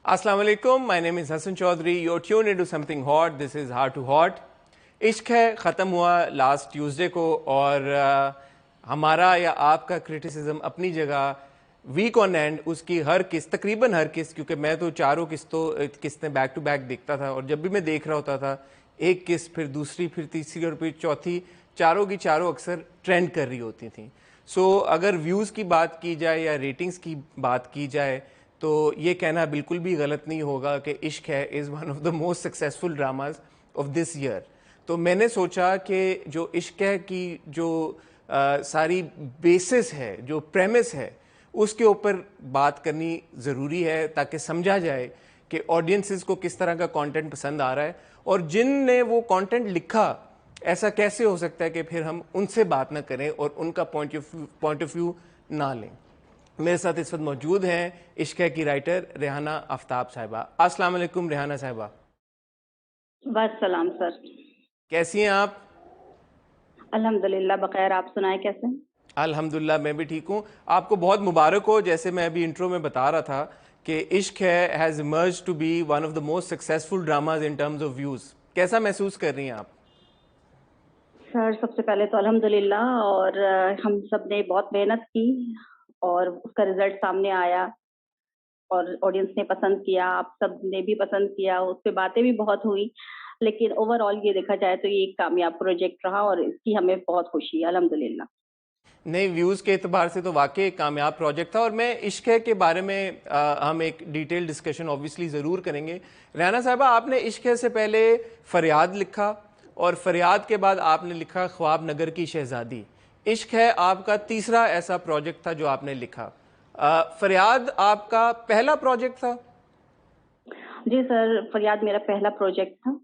Assalamu alaikum. My name is Hassan Chaudhry. You're tuned into something hot. This is Heart to Hot. इश्क है ख़त्म हुआ last Tuesday को और हमारा या आपका क्रिटिसिज्म अपनी जगह वीक ऑन एंड उसकी हर किस्त तकरीबन हर किस्त, क्योंकि मैं तो चारों किस्तें बैक टू बैक देखता था और जब भी मैं देख रहा होता था एक किस्त फिर दूसरी फिर तीसरी और फिर चौथी, चारों की चारों अक्सर ट्रेंड कर रही होती थी। सो अगर व्यूज़ की बात की जाए या रेटिंग्स की बात की जाए तो ये कहना बिल्कुल भी गलत नहीं होगा कि इश्क है is one of the most successful dramas of this year. तो मैंने सोचा कि जो इश्क है की जो सारी बेसिस है, जो प्रेमिस है, उसके ऊपर बात करनी ज़रूरी है ताकि समझा जाए कि ऑडियंसेस को किस तरह का कंटेंट पसंद आ रहा है और जिनने वो कंटेंट लिखा ऐसा कैसे हो सकता है कि फिर हम उनसे बात ना करें और उनका पॉइंट ऑफ व्यू ना लें। मेरे साथ इस वक्त मौजूद हैं इश्क है की राइटर रेहाना आफ्ताब साहिबा। अस्सलाम वालेकुम रेहाना साहिबा। बस सलाम सर। कैसी हैं आप? अल्हम्दुलिल्लाह बखैर, आप सुनाए कैसे? अल्हम्दुलिल्लाह मैं भी ठीक हूँ। आपको बहुत मुबारक हो। जैसे मैं अभी इंट्रो में बता रहा था कि Ishq Hai has emerged to be one of the most successful dramas in terms of views. कैसा महसूस कर रही हैं आप? सर सबसे पहले तो अल्हम्दुलिल्लाह, और हम सब ने बहुत मेहनत की और उसका रिजल्ट सामने आया और ऑडियंस ने पसंद किया, आप सब ने भी पसंद किया, उस पे बातें भी बहुत हुई। लेकिन ओवरऑल ये देखा जाए तो ये एक कामयाब प्रोजेक्ट रहा और इसकी हमें बहुत खुशी है अल्हम्दुलिल्लाह। नहीं, व्यूज़ के एतबार से तो वाकई एक कामयाब प्रोजेक्ट था और मैं इश्क है के बारे में हम एक डिटेल डिस्कशन ऑब्वियसली ज़रूर करेंगे। रेहाना साहिबा, आपने इश्क है से पहले फरियाद लिखा और फरियाद के बाद आपने लिखा ख्वाब नगर की शहजादी। इश्क है आपका तीसरा ऐसा प्रोजेक्ट था जो आपने लिखा। फरियाद आपका पहला प्रोजेक्ट था? जी सर, फरियाद मेरा पहला प्रोजेक्ट था।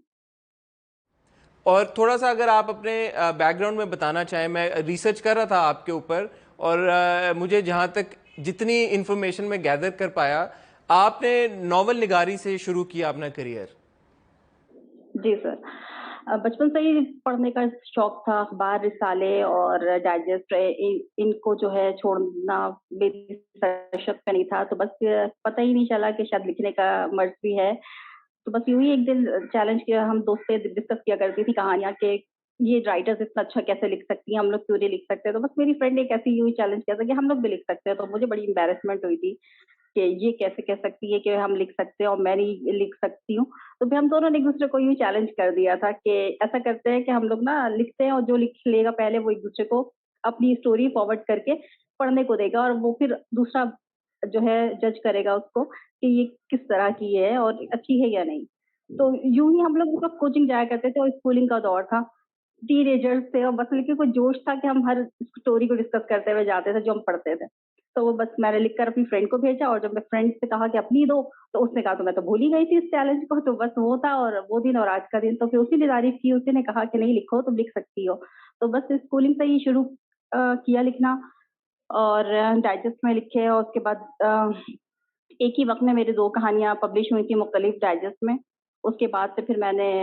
और थोड़ा सा अगर आप अपने बैकग्राउंड में बताना चाहें, मैं रिसर्च कर रहा था आपके ऊपर और मुझे जहाँ तक जितनी इन्फॉर्मेशन में गैदर कर पाया, आपने नावल निगारी से शुरू किया अपना करियर। जी सर, बचपन से ही पढ़ने का शौक था, अखबार, रिसाले और डाइजेस्ट इनको जो है छोड़ना मेरी सरशत पे नहीं था, तो बस पता ही नहीं चला कि शायद लिखने का मर्ज भी है। तो बस यूं ही एक दिन चैलेंज किया, हम दोस्त से डिस्कस किया करती थी कहानियां कि ये राइटर्स इतना अच्छा कैसे लिख सकती हैं, हम लोग क्यों नहीं लिख सकते। तो बस मेरी फ्रेंड एक ऐसी यूं ही चैलेंज किया था कि हम लोग भी लिख सकते हैं, तो मुझे बड़ी एम्बेरसमेंट हुई थी कि ये कैसे कह सकती है कि हम लिख सकते हैं और मैं नहीं लिख सकती हूँ। तो फिर हम दोनों ने एक दूसरे को यूं चैलेंज कर दिया था कि ऐसा करते हैं कि हम लोग ना लिखते हैं और जो लिख लेगा पहले वो एक दूसरे को अपनी स्टोरी फॉरवर्ड करके पढ़ने को देगा और वो फिर दूसरा जो है जज करेगा उसको कि ये किस तरह की है और अच्छी है या नहीं। तो यूं ही हम लोग मतलब कोचिंग जाया करते थे और स्कूलिंग का दौर था, टीनेजर्स थे और बस लेकिन कोई जोश था कि हम हर स्टोरी को डिस्कस करते हुए जाते थे जो हम पढ़ते थे। तो वो बस मैंने लिखकर अपनी फ्रेंड को भेजा और जब मैं फ्रेंड से कहा कि अपनी दो, तो उसने कहा तो मैं तो भूल ही गई थी इस चैलेंज को। तो बस वो था और वो दिन और आज का दिन, तो फिर उसी ने तारीफ की, उसी ने कहा कि नहीं लिखो, तुम लिख सकती हो। तो बस स्कूलिंग से ही शुरू किया लिखना और डाइजेस्ट में लिखे और उसके बाद एक ही वक्त में मेरी 2 कहानियाँ पब्लिश हुई थी मुख्तलिफ डाइजेस्ट में। उसके बाद से फिर मैंने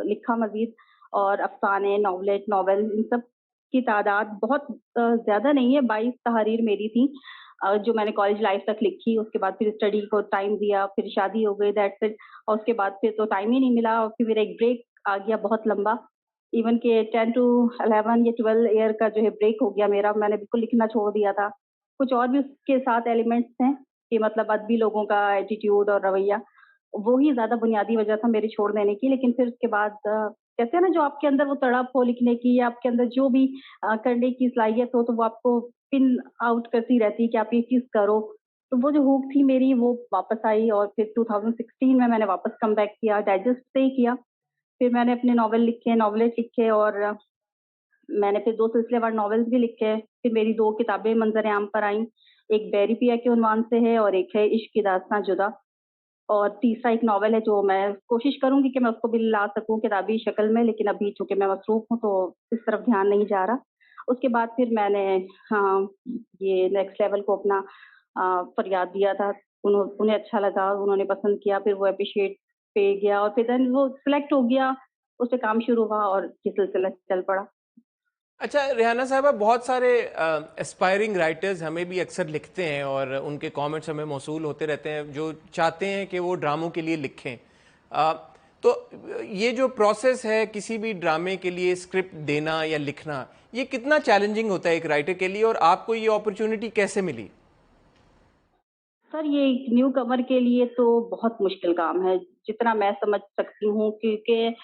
लिखा मज़ीद और अफ़साने, नॉवलेट, नॉवेल इन सब की तादाद बहुत ज़्यादा नहीं है, 22 तहरीर मेरी थी जो मैंने कॉलेज लाइफ़ तक लिखी। उसके बाद फिर स्टडी को टाइम दिया, फिर शादी हो गई, दैट्स इट। और उसके बाद फिर तो टाइम ही नहीं मिला और फिर मेरा एक ब्रेक आ गया बहुत लंबा। इवन के 10 टू 11 या 12 ईयर का जो है ब्रेक हो गया मेरा, मैंने बिल्कुल लिखना छोड़ दिया था। कुछ और भी उसके साथ एलिमेंट्स थे कि मतलब अदबी लोगों का एटीट्यूड और रवैया, वो ही ज़्यादा बुनियादी वजह था मेरे छोड़ देने की। लेकिन फिर उसके बाद कहते हैं ना जो आपके अंदर वो तड़प हो लिखने की या आपके अंदर जो भी करने की सलाहियत हो, तो वो आपको पिन आउट करती रहती है कि आप ये चीज़ करो। तो वो जो हुक थी मेरी वो वापस आई और फिर 2016 में मैंने वापस कम बैक किया, डाइजेस्ट से ही किया। फिर मैंने अपने नॉवल लिखे, नॉवलेट लिखे और मैंने फिर 2 सिलसिलेवार नॉवेल्स भी लिखे। फिर मेरी 2 किताबें मंज़र-ए-आम पर आईं। एक बैरी पिया के उन्वान से है और एक है इश्क की दास्तां जुदा। और तीसरा एक नॉवेल है जो मैं कोशिश करूँगी कि मैं उसको भी ला सकूँ किताबी शक्ल में, लेकिन अभी चूँकि मैं मसरूफ़ हूँ तो इस तरफ ध्यान नहीं जा रहा। उसके बाद फिर मैंने हाँ, ये नेक्स्ट लेवल को अपना फरियाद दिया था। उन्हें अच्छा लगा, उन्होंने पसंद किया, फिर वो एप्रिशिएट पे गया और फिर देन वो सिलेक्ट हो गया, उस पे काम शुरू हुआ और ये सिलसिला चल पड़ा। अच्छा रेहाना साहबा, बहुत सारे एस्पायरिंग राइटर्स हमें भी अक्सर लिखते हैं और उनके कमेंट्स हमें मौसूल होते रहते हैं जो चाहते हैं कि वो ड्रामों के लिए लिखें। अ, तो ये जो प्रोसेस है किसी भी ड्रामे के लिए स्क्रिप्ट देना या लिखना, ये कितना चैलेंजिंग होता है एक राइटर के लिए, और आपको ये अपॉर्चुनिटी कैसे मिली? सर ये एक न्यू कमर के लिए तो बहुत मुश्किल काम है, जितना मैं समझ सकती हूँ, क्योंकि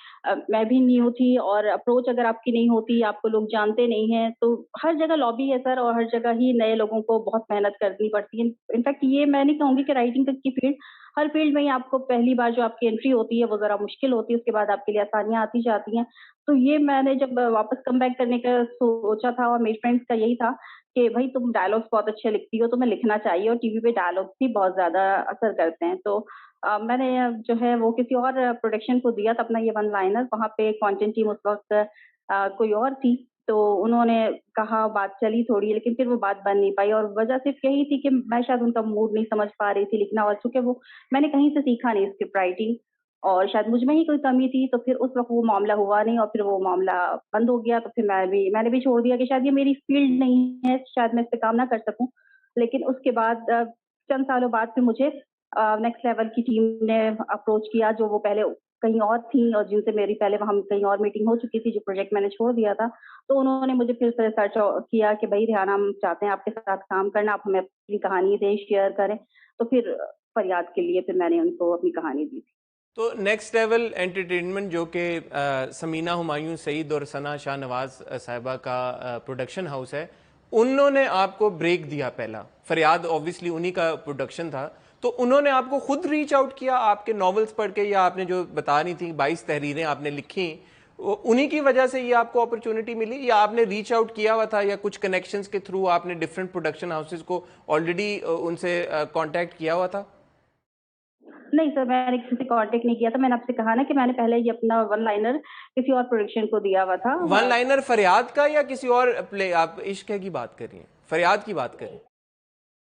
मैं भी न्यू थी और अप्रोच अगर आपकी नहीं होती, आपको लोग जानते नहीं हैं, तो हर जगह लॉबी है सर, और हर जगह ही नए लोगों को बहुत मेहनत करनी पड़ती है। इनफैक्ट ये मैं नहीं कहूँगी कि राइटिंग तक की फील्ड, हर फील्ड में ही आपको पहली बार जो आपकी एंट्री होती है वो ज़रा मुश्किल होती है, उसके बाद आपके लिए आसानियाँ आती जाती हैं। तो ये मैंने जब वापस कम बैक करने का सोचा था, और मेरे फ्रेंड्स का यही था कि भाई तुम डायलॉग्स बहुत अच्छे लिखती हो, तुम्हें लिखना चाहिए, और टीवी पे डायलॉग्स भी बहुत ज़्यादा असर करते हैं। तो मैंने जो है वो किसी और प्रोडक्शन को दिया था अपना ये वन लाइनर, वहाँ पे कंटेंट टीम उस वक़्त कोई और थी, तो उन्होंने कहा, बात चली थोड़ी, लेकिन फिर वो बात बन नहीं पाई, और वजह सिर्फ़ यही थी कि मैं शायद उनका मूड नहीं समझ पा रही थी लिखना, और चूँकि वो मैंने कहीं से सीखा नहीं स्क्रिप्ट राइटिंग, और शायद मुझ में ही कोई कमी थी, तो फिर उस वक़्त वो मामला हुआ नहीं, और फिर वो मामला बंद हो गया। तो फिर मैंने भी छोड़ दिया कि शायद ये मेरी फ़ील्ड नहीं है, शायद मैं इस पे काम ना कर सकूँ। लेकिन उसके बाद चंद सालों बाद फिर मुझे नेक्स्ट लेवल की टीम ने अप्रोच किया, जो वो पहले कहीं और थी, और जिनसे मेरी पहले वहाँ कहीं और मीटिंग हो चुकी थी, जो प्रोजेक्ट मैंने छोड़ दिया था। तो उन्होंने मुझे फिर से सर्च किया कि भई रेहाना, हम चाहते हैं आपके साथ काम करना, आप हमें अपनी कहानी दें, शेयर करें। तो फिर फरियाद के लिए फिर मैंने उनको अपनी कहानी दी थी। तो नेक्स्ट लेवल एंटरटेनमेंट, जो कि समीना हुमायूं सईद और सना शाहनवाज साहिबा का प्रोडक्शन हाउस है, उन्होंने आपको ब्रेक दिया पहला। फरियाद ऑब्वियसली उन्हीं का प्रोडक्शन था, तो उन्होंने आपको खुद रीच आउट किया आपके नॉवेल्स पढ़ के, या आपने जो बता रही थी 22 तहरीरें आपने लिखी, उन्हीं की वजह से ये आपको अपॉर्चुनिटी मिली, या आपने रीच आउट किया हुआ था, या कुछ कनेक्शंस के थ्रू आपने डिफरेंट प्रोडक्शन हाउसेस को ऑलरेडी उनसे कांटेक्ट किया हुआ था? नहीं सर, मैंने किसी से कॉन्टैक्ट नहीं किया था। मैंने आपसे कहा ना कि मैंने पहले ये अपना वन लाइनर किसी और प्रोडक्शन को दिया हुआ था। वन लाइनर फरियाद का या किसी और प्ले? आप इश्क है की बात कर रही हैं, फरियाद की बात कर रही हैं?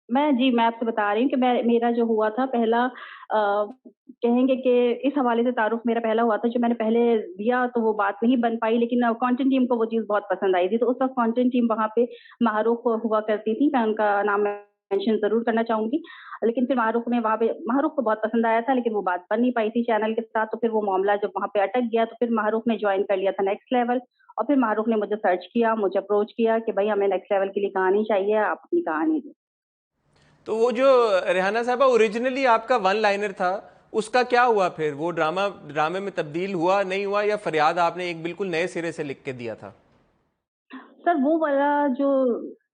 मैं आपसे बता रही हूँ कि मेरा जो हुआ था पहला, कहेंगे कि इस हवाले से तारुफ मेरा पहला हुआ था, जो मैंने पहले दिया तो वो बात नहीं बन पाई, लेकिन कंटेंट टीम को वो चीज़ बहुत पसंद आई थी। तो उस वक़्त कंटेंट टीम वहाँ पे माहरूफ हुआ करती थी, मैं उनका नाम मेंशन ज़रूर करना चाहूँगी। लेकिन फिर माहरूफ को बहुत पसंद आया था, लेकिन वो बात बन नहीं पाई थी चैनल के साथ, तो फिर वो मामला जब वहाँ पे अटक गया, तो फिर माहरूफ ने जॉइन कर लिया था नेक्स्ट लेवल, और फिर माहरूफ ने मुझे सर्च किया, मुझे अप्रोच किया कि भई हमें नेक्स्ट लेवल के लिए कहानी चाहिए, आप अपनी कहानी दें। तो वो जो रेहाना साहबा ओरिजिनली आपका वन लाइनर था, उसका क्या हुआ फिर? वो ड्रामे में तब्दील हुआ नहीं हुआ, या फरियाद आपने एक बिल्कुल नए सिरे से लिख के दिया था? सर वो वाला जो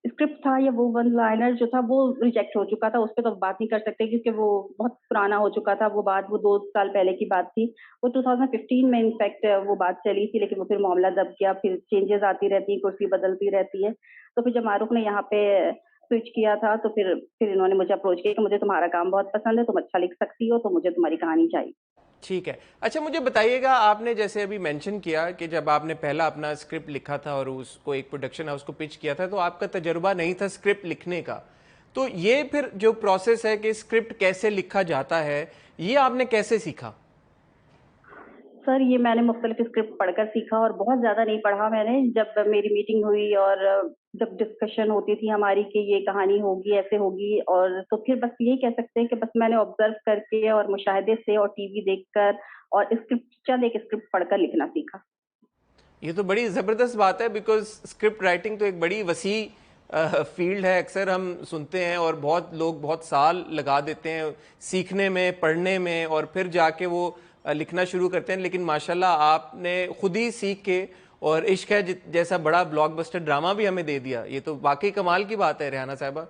स्क्रिप्ट था, या वो वन लाइनर जो था, वो रिजेक्ट हो चुका था, उस पे तो बात नहीं कर सकते, क्योंकि वो बहुत पुराना हो चुका था। वो 2 साल पहले की बात थी। वो 2015 में इनफैक्ट वो बात चली थी, लेकिन वो फिर मामला दब गया, फिर चेंजेस आती रहती हैं, कुर्सी बदलती रहती है। तो फिर जब मारूफ ने यहाँ पे स्विच किया था, तो फिर इन्होंने मुझे अप्रोच किया कि मुझे तुम्हारा काम बहुत पसंद है, तुम अच्छा लिख सकती हो, तो मुझे तुम्हारी कहानी चाहिए। ठीक है। अच्छा मुझे बताइएगा, आपने जैसे अभी मेंशन किया कि जब आपने पहला अपना स्क्रिप्ट लिखा था और उसको एक प्रोडक्शन हाउस को पिच किया था, तो आपका तजुर्बा नहीं था स्क्रिप्ट लिखने का। तो ये फिर जो प्रोसेस है कि स्क्रिप्ट कैसे लिखा जाता है, ये आपने कैसे सीखा? सर ये मैंने मुख्तलिफ स्क्रिप्ट पढ़कर सीखा, और बहुत ज़्यादा नहीं पढ़ा मैंने। जब मेरी मीटिंग हुई, और जब डिस्कशन होती थी हमारी कि ये कहानी होगी, ऐसे होगी, और तो फिर बस यही कह सकते हैं कि बस मैंने ऑब्जर्व करके और मुशाहिदे से और टीवी देखकर और चंद एक स्क्रिप्ट पढ़कर लिखना सीखा। ये तो बड़ी ज़बरदस्त बात है, बिकॉज स्क्रिप्ट राइटिंग तो एक बड़ी वसी फील्ड है। अक्सर हम सुनते हैं और बहुत लोग बहुत साल लगा देते हैं सीखने में, पढ़ने में, और फिर जाके वो लिखना शुरू करते हैं। लेकिन माशाल्लाह आपने खुद ही सीख के और इश्क है जैसा बड़ा ब्लॉकबस्टर ड्रामा भी हमें दे दिया। ये तो वाकई कमाल की बात है रेहाना साहबा।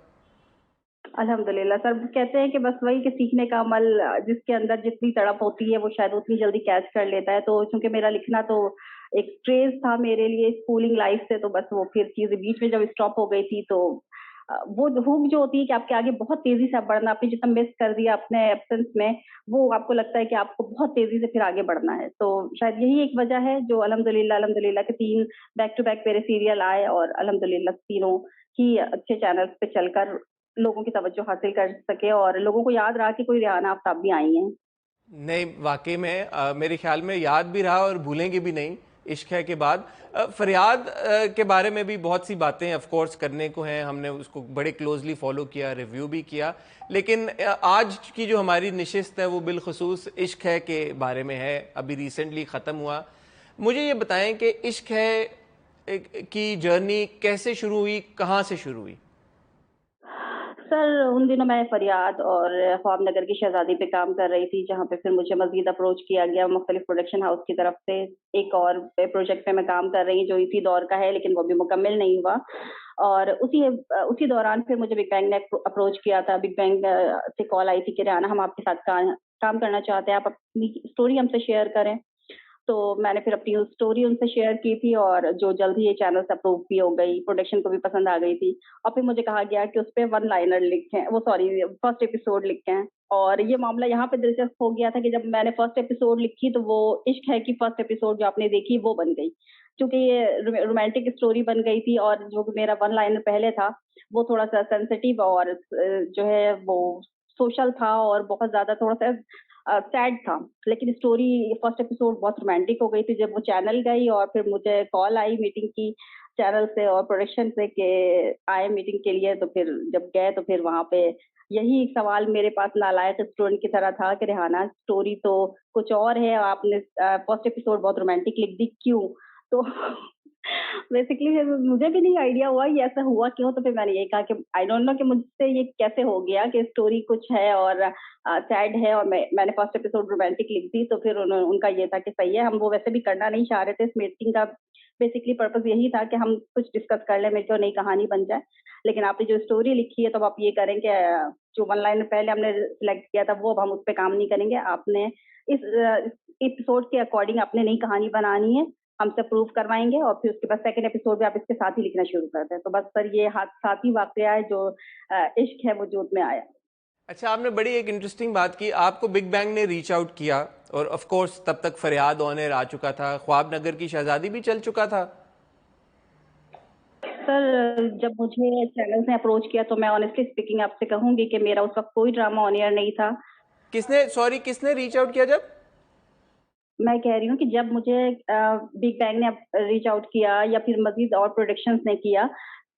अल्हम्दुलिल्लाह सर, कहते हैं कि बस वही कि सीखने का अमल, जिसके अंदर जितनी तड़प होती है वो शायद उतनी जल्दी कैच कर लेता है। तो चूंकि मेरा लिखना तो एक क्रेज था मेरे लिए स्कूलिंग लाइफ से, तो बस वो फिर चीजें बीच में जब स्टॉप हो गई थी, तो वो हुक जो होती है कि आपके आगे बहुत तेजी से आप बढ़ना, आपने जितना मिस कर दिया अपने एब्सेंस में, वो आपको लगता है कि आपको बहुत तेजी से फिर आगे बढ़ना है। तो शायद यही एक वजह है जो अल्हम्दुलिल्लाह अल्हम्दुलिल्लाह के 3 बैक टू बैक मेरे सीरियल आए, और अल्हम्दुलिल्लाह तीनों ही अच्छे चैनल्स पे चलकर लोगों की तवज्जो हासिल कर सके, और लोगों को याद रहा कि कोई रेहाना आफ्ताब भी आई हैं। नहीं वाकई में मेरे ख्याल में याद भी रहा और भूलेंगे भी नहीं। इश्क है के बाद। फरियाद के बारे में भी बहुत सी बातें ऑफ कोर्स करने को हैं, हमने उसको बड़े क्लोजली फॉलो किया, रिव्यू भी किया, लेकिन आज की जो हमारी नशिस्त है वो बिलखसूस इश्क है के बारे में है, अभी रिसेंटली ख़त्म हुआ। मुझे ये बताएं कि इश्क है की जर्नी कैसे शुरू हुई, कहाँ से शुरू हुई? सर, उन दिनों मैं फरियाद और ख्वाब नगर की शहजादी पे काम कर रही थी, जहाँ पे फिर मुझे मज़ीद अप्रोच किया गया मुख्तलिफ प्रोडक्शन हाउस की तरफ से। एक और प्रोजेक्ट पे मैं काम कर रही हूँ जो इसी दौर का है, लेकिन वो भी मुकम्मल नहीं हुआ। और उसी दौरान फिर मुझे बिग बैंग ने अप्रोच किया था। बिग बैंग से कॉल आई थी कि रेहाना, हम आपके साथ काम करना चाहते हैं, आप अपनी स्टोरी हमसे शेयर करें। तो मैंने फिर अपनी स्टोरी उनसे शेयर की थी और जो जल्द ही ये चैनल अप्रूव भी हो गई, प्रोडक्शन को भी पसंद आ गई थी। और फिर मुझे कहा गया कि उस पे वन लाइनर लिखें, वो सॉरी फर्स्ट एपिसोड लिखें। और ये मामला यहाँ पे दिलचस्प हो गया था कि जब मैंने फर्स्ट एपिसोड लिखी तो वो इश्क है कि फर्स्ट एपिसोड जो आपने देखी वो बन गई, क्योंकि ये रोमांटिक स्टोरी बन गई थी। और जो मेरा वन लाइनर पहले था वो थोड़ा सा सेंसिटिव और जो है वो सोशल था और बहुत ज्यादा थोड़ा सा सैड था। लेकिन स्टोरी फर्स्ट एपिसोड बहुत रोमांटिक हो गई थी। जब वो चैनल गई और फिर मुझे कॉल आई मीटिंग की चैनल से और प्रोडक्शन से कि आए मीटिंग के लिए, तो फिर जब गए तो फिर वहां पे यही एक सवाल मेरे पास नालायक स्टूडेंट की तरह था कि रेहाना, स्टोरी तो कुछ और है, आपने फर्स्ट एपिसोड बहुत रोमांटिक लिख दी, क्यों? तो बेसिकली मुझे भी नहीं आइडिया हुआ ये ऐसा हुआ क्यों। तो फिर मैंने ये कहा कि आई डोंट नो कि मुझसे ये कैसे हो गया कि स्टोरी कुछ है और सैड है, और मैंने फर्स्ट एपिसोड रोमांटिक लिख दी। तो फिर उनका ये था कि सही है, हम वो वैसे भी करना नहीं चाह रहे थे। इस मीटिंग का बेसिकली पर्पस यही था कि हम कुछ डिस्कस कर लें, मेरी को नई कहानी बन जाए। लेकिन आपने जो स्टोरी लिखी है तो अब आप ये करें कि जो वन लाइन पहले हमने सिलेक्ट किया था वो अब हम उस पर काम नहीं करेंगे। आपने इस एपिसोड के अकॉर्डिंग अपने नई कहानी बनानी है, हमसे प्रूव करवाएंगे और फिर उसके बाद सेकंड एपिसोड में आप इसके साथ ही लिखना शुरू करते हैं। तो बस सर ये साथ ही वाकया है जो इश्क है वजूद में आया। अच्छा, आपने बड़ी एक इंटरेस्टिंग बात की, आपको बिग बैंग ने रीच आउट किया और ऑफ कोर्स तब तक फरियाद ऑन एयर आ चुका था, ख्वाब नगर की शहजादी भी चल चुका था। सर, जब मुझे चैनल ने अप्रोच किया तो मैं ऑनेस्टली स्पीकिंग आपसे कहूंगी कि मेरा उस वक्त कोई ड्रामा ऑन एयर नहीं था। किसने रीच आउट किया जब? मैं कह रही हूँ कि जब मुझे बिग बैंग ने रीच आउट किया या फिर मजीद और प्रोडक्शंस ने किया,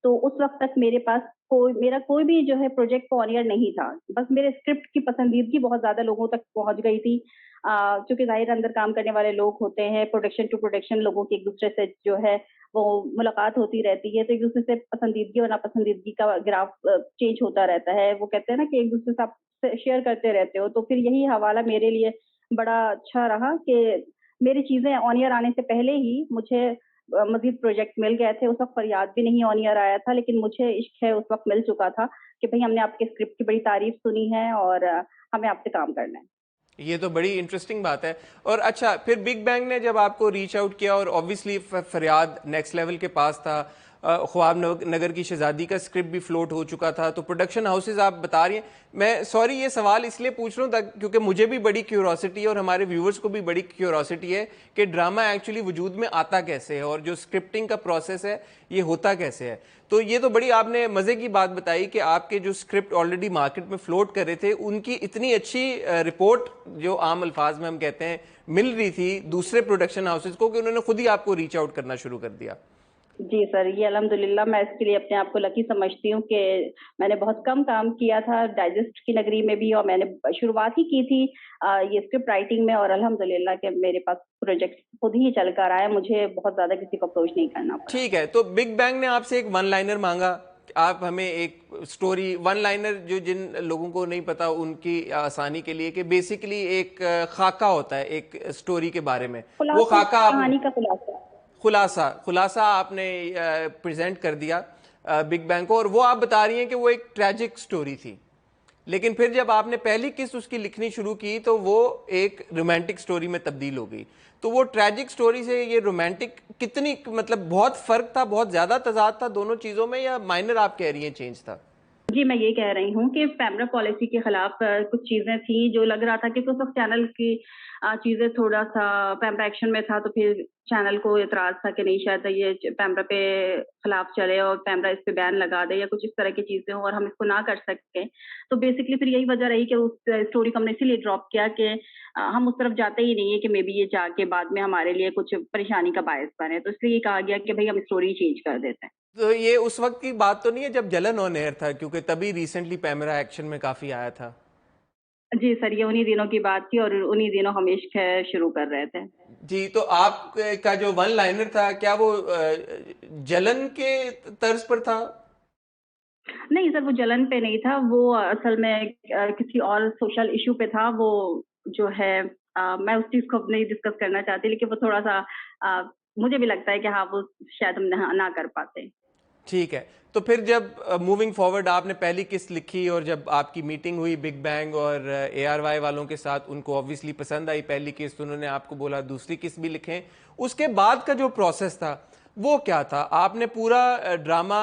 तो उस वक्त तक मेरे पास मेरा कोई भी जो है प्रोजेक्ट ऑन एयर नहीं था। बस मेरे स्क्रिप्ट की पसंदीदगी बहुत ज्यादा लोगों तक पहुंच गई थी। क्योंकि जाहिर अंदर काम करने वाले लोग होते हैं, प्रोडक्शन टू प्रोडक्शन लोगों की एक दूसरे से जो है वो मुलाकात होती रहती है, तो एक दूसरे से पसंदीदगी और नापसंदीदगी का ग्राफ चेंज होता रहता है। वो कहते हैं ना कि एक दूसरे से आप शेयर करते रहते हो। तो फिर यही हवाला मेरे लिए बड़ा अच्छा रहा कि मेरी चीजें ऑन ईयर आने से पहले ही मुझे मजीद प्रोजेक्ट मिल गए थे। उस वक्त फरियाद भी नहीं ऑन ईयर आया था, लेकिन मुझे इश्क है उस वक्त मिल चुका था कि भाई हमने आपके स्क्रिप्ट की बड़ी तारीफ सुनी है और हमें आपसे काम करना है। ये तो बड़ी इंटरेस्टिंग बात है। और अच्छा, फिर बिग बैंग ने जब आपको रीच आउट किया और ऑब्वियसली फरियाद नेक्स्ट लेवल के पास था, ख्वाब नगर की शहजादी का स्क्रिप्ट भी फ्लोट हो चुका था, तो प्रोडक्शन हाउसेज आप बता रही हैं, मैं सॉरी ये सवाल इसलिए पूछ रहा हूँ क्योंकि मुझे भी बड़ी क्यूरोसिटी है और हमारे व्यूवर्स को भी बड़ी क्यूरोसिटी है कि ड्रामा एक्चुअली वजूद में आता कैसे है और जो स्क्रिप्टिंग का प्रोसेस है ये होता कैसे है। तो ये तो बड़ी आपने मज़े की बात बताई कि आपके जो स्क्रिप्ट ऑलरेडी मार्केट में फ्लोट कर रहे थे उनकी इतनी अच्छी रिपोर्ट, जो आम अल्फाज में हम कहते हैं, मिल रही थी दूसरे प्रोडक्शन हाउसेज को कि उन्होंने खुद ही आपको रीच आउट करना शुरू कर दिया। जी सर, ये अल्हम्दुलिल्लाह मैं इसके लिए अपने आप को लकी समझती हूँ कि मैंने बहुत कम काम किया था डाइजेस्ट की नगरी में भी, और मैंने शुरुआत ही की थी ये स्क्रिप्ट राइटिंग में, और अल्हम्दुलिल्लाह कि मेरे पास प्रोजेक्ट खुद ही चल कर आया, मुझे बहुत ज्यादा किसी को अप्रोच नहीं करना पड़ा। ठीक है, तो बिग बैंग ने आपसे एक वन लाइनर मांगा, आप हमें एक स्टोरी वन लाइनर, जो जिन लोगों को नहीं पता उनकी आसानी के लिए, कि बेसिकली एक खाका होता है एक स्टोरी के बारे में, वो खाका आप कहानी का खुलासा। खुलासा आपने प्रेजेंट कर दिया बिग बैंग को, और वो आप बता रही हैं कि वो एक ट्रैजिक स्टोरी थी। लेकिन फिर जब आपने पहली किस्त उसकी लिखनी शुरू की तो वो एक रोमांटिक स्टोरी में तब्दील हो गई। तो वो ट्रैजिक स्टोरी से ये रोमांटिक कितनी, मतलब बहुत फर्क था, बहुत ज्यादा तजाद था दोनों चीजों में, या माइनर आप कह रही हैं चेंज था? जी, मैं ये कह रही हूँ कि पैमरा पॉलिसी के खिलाफ कुछ चीज़ें थी जो लग रहा था कि उस वक़्त चैनल की चीज़ें थोड़ा-सा पैमरा एक्शन में था, तो फिर चैनल को एतराज़ था कि नहीं शायद ये पैमरा पे खिलाफ चले और पैमरा इस पे बैन लगा दे या कुछ इस तरह की चीज़ें हों और हम इसको ना कर सकें। तो बेसिकली फिर यही वजह रही कि उस स्टोरी को हमने इसीलिए ड्रॉप किया कि हम उस तरफ जाते ही नहीं है कि मेबी ये जाके बाद में हमारे लिए कुछ परेशानी का बायस बने। तो इसलिए ये कहा गया कि भई हम स्टोरी चेंज कर देते हैं। तो ये उस वक्त की बात तो नहीं है जब जलन ऑन एयर था, क्योंकि तभी रिसेंटली पैमरा एक्शन में काफी आया था। जी सर, ये उन्हीं दिनों की बात थी और उन्हीं दिनों हम इश्क है शुरू कर रहे थे। जी, तो आप का जो वन लाइनर था, क्या वो जलन के तर्ज पर था? नहीं सर, वो जलन पे नहीं था, वो असल में किसी और सोशल इश्यू पे था। वो जो है मैं उस चीज़ को अब नहीं डिस्कस करना चाहती, लेकिन वो थोड़ा-सा मुझे भी लगता है कि हाँ, वो शायद हम ना कर पाते। ठीक है। तो फिर जब मूविंग फॉरवर्ड आपने पहली किस्त लिखी और जब आपकी मीटिंग हुई बिग बैंग और ARY वालों के साथ, उनको ऑब्वियसली पसंद आई पहली किस्त, उन्होंने आपको बोला दूसरी किस्त भी लिखें। उसके बाद का जो प्रोसेस था वो क्या था? आपने पूरा ड्रामा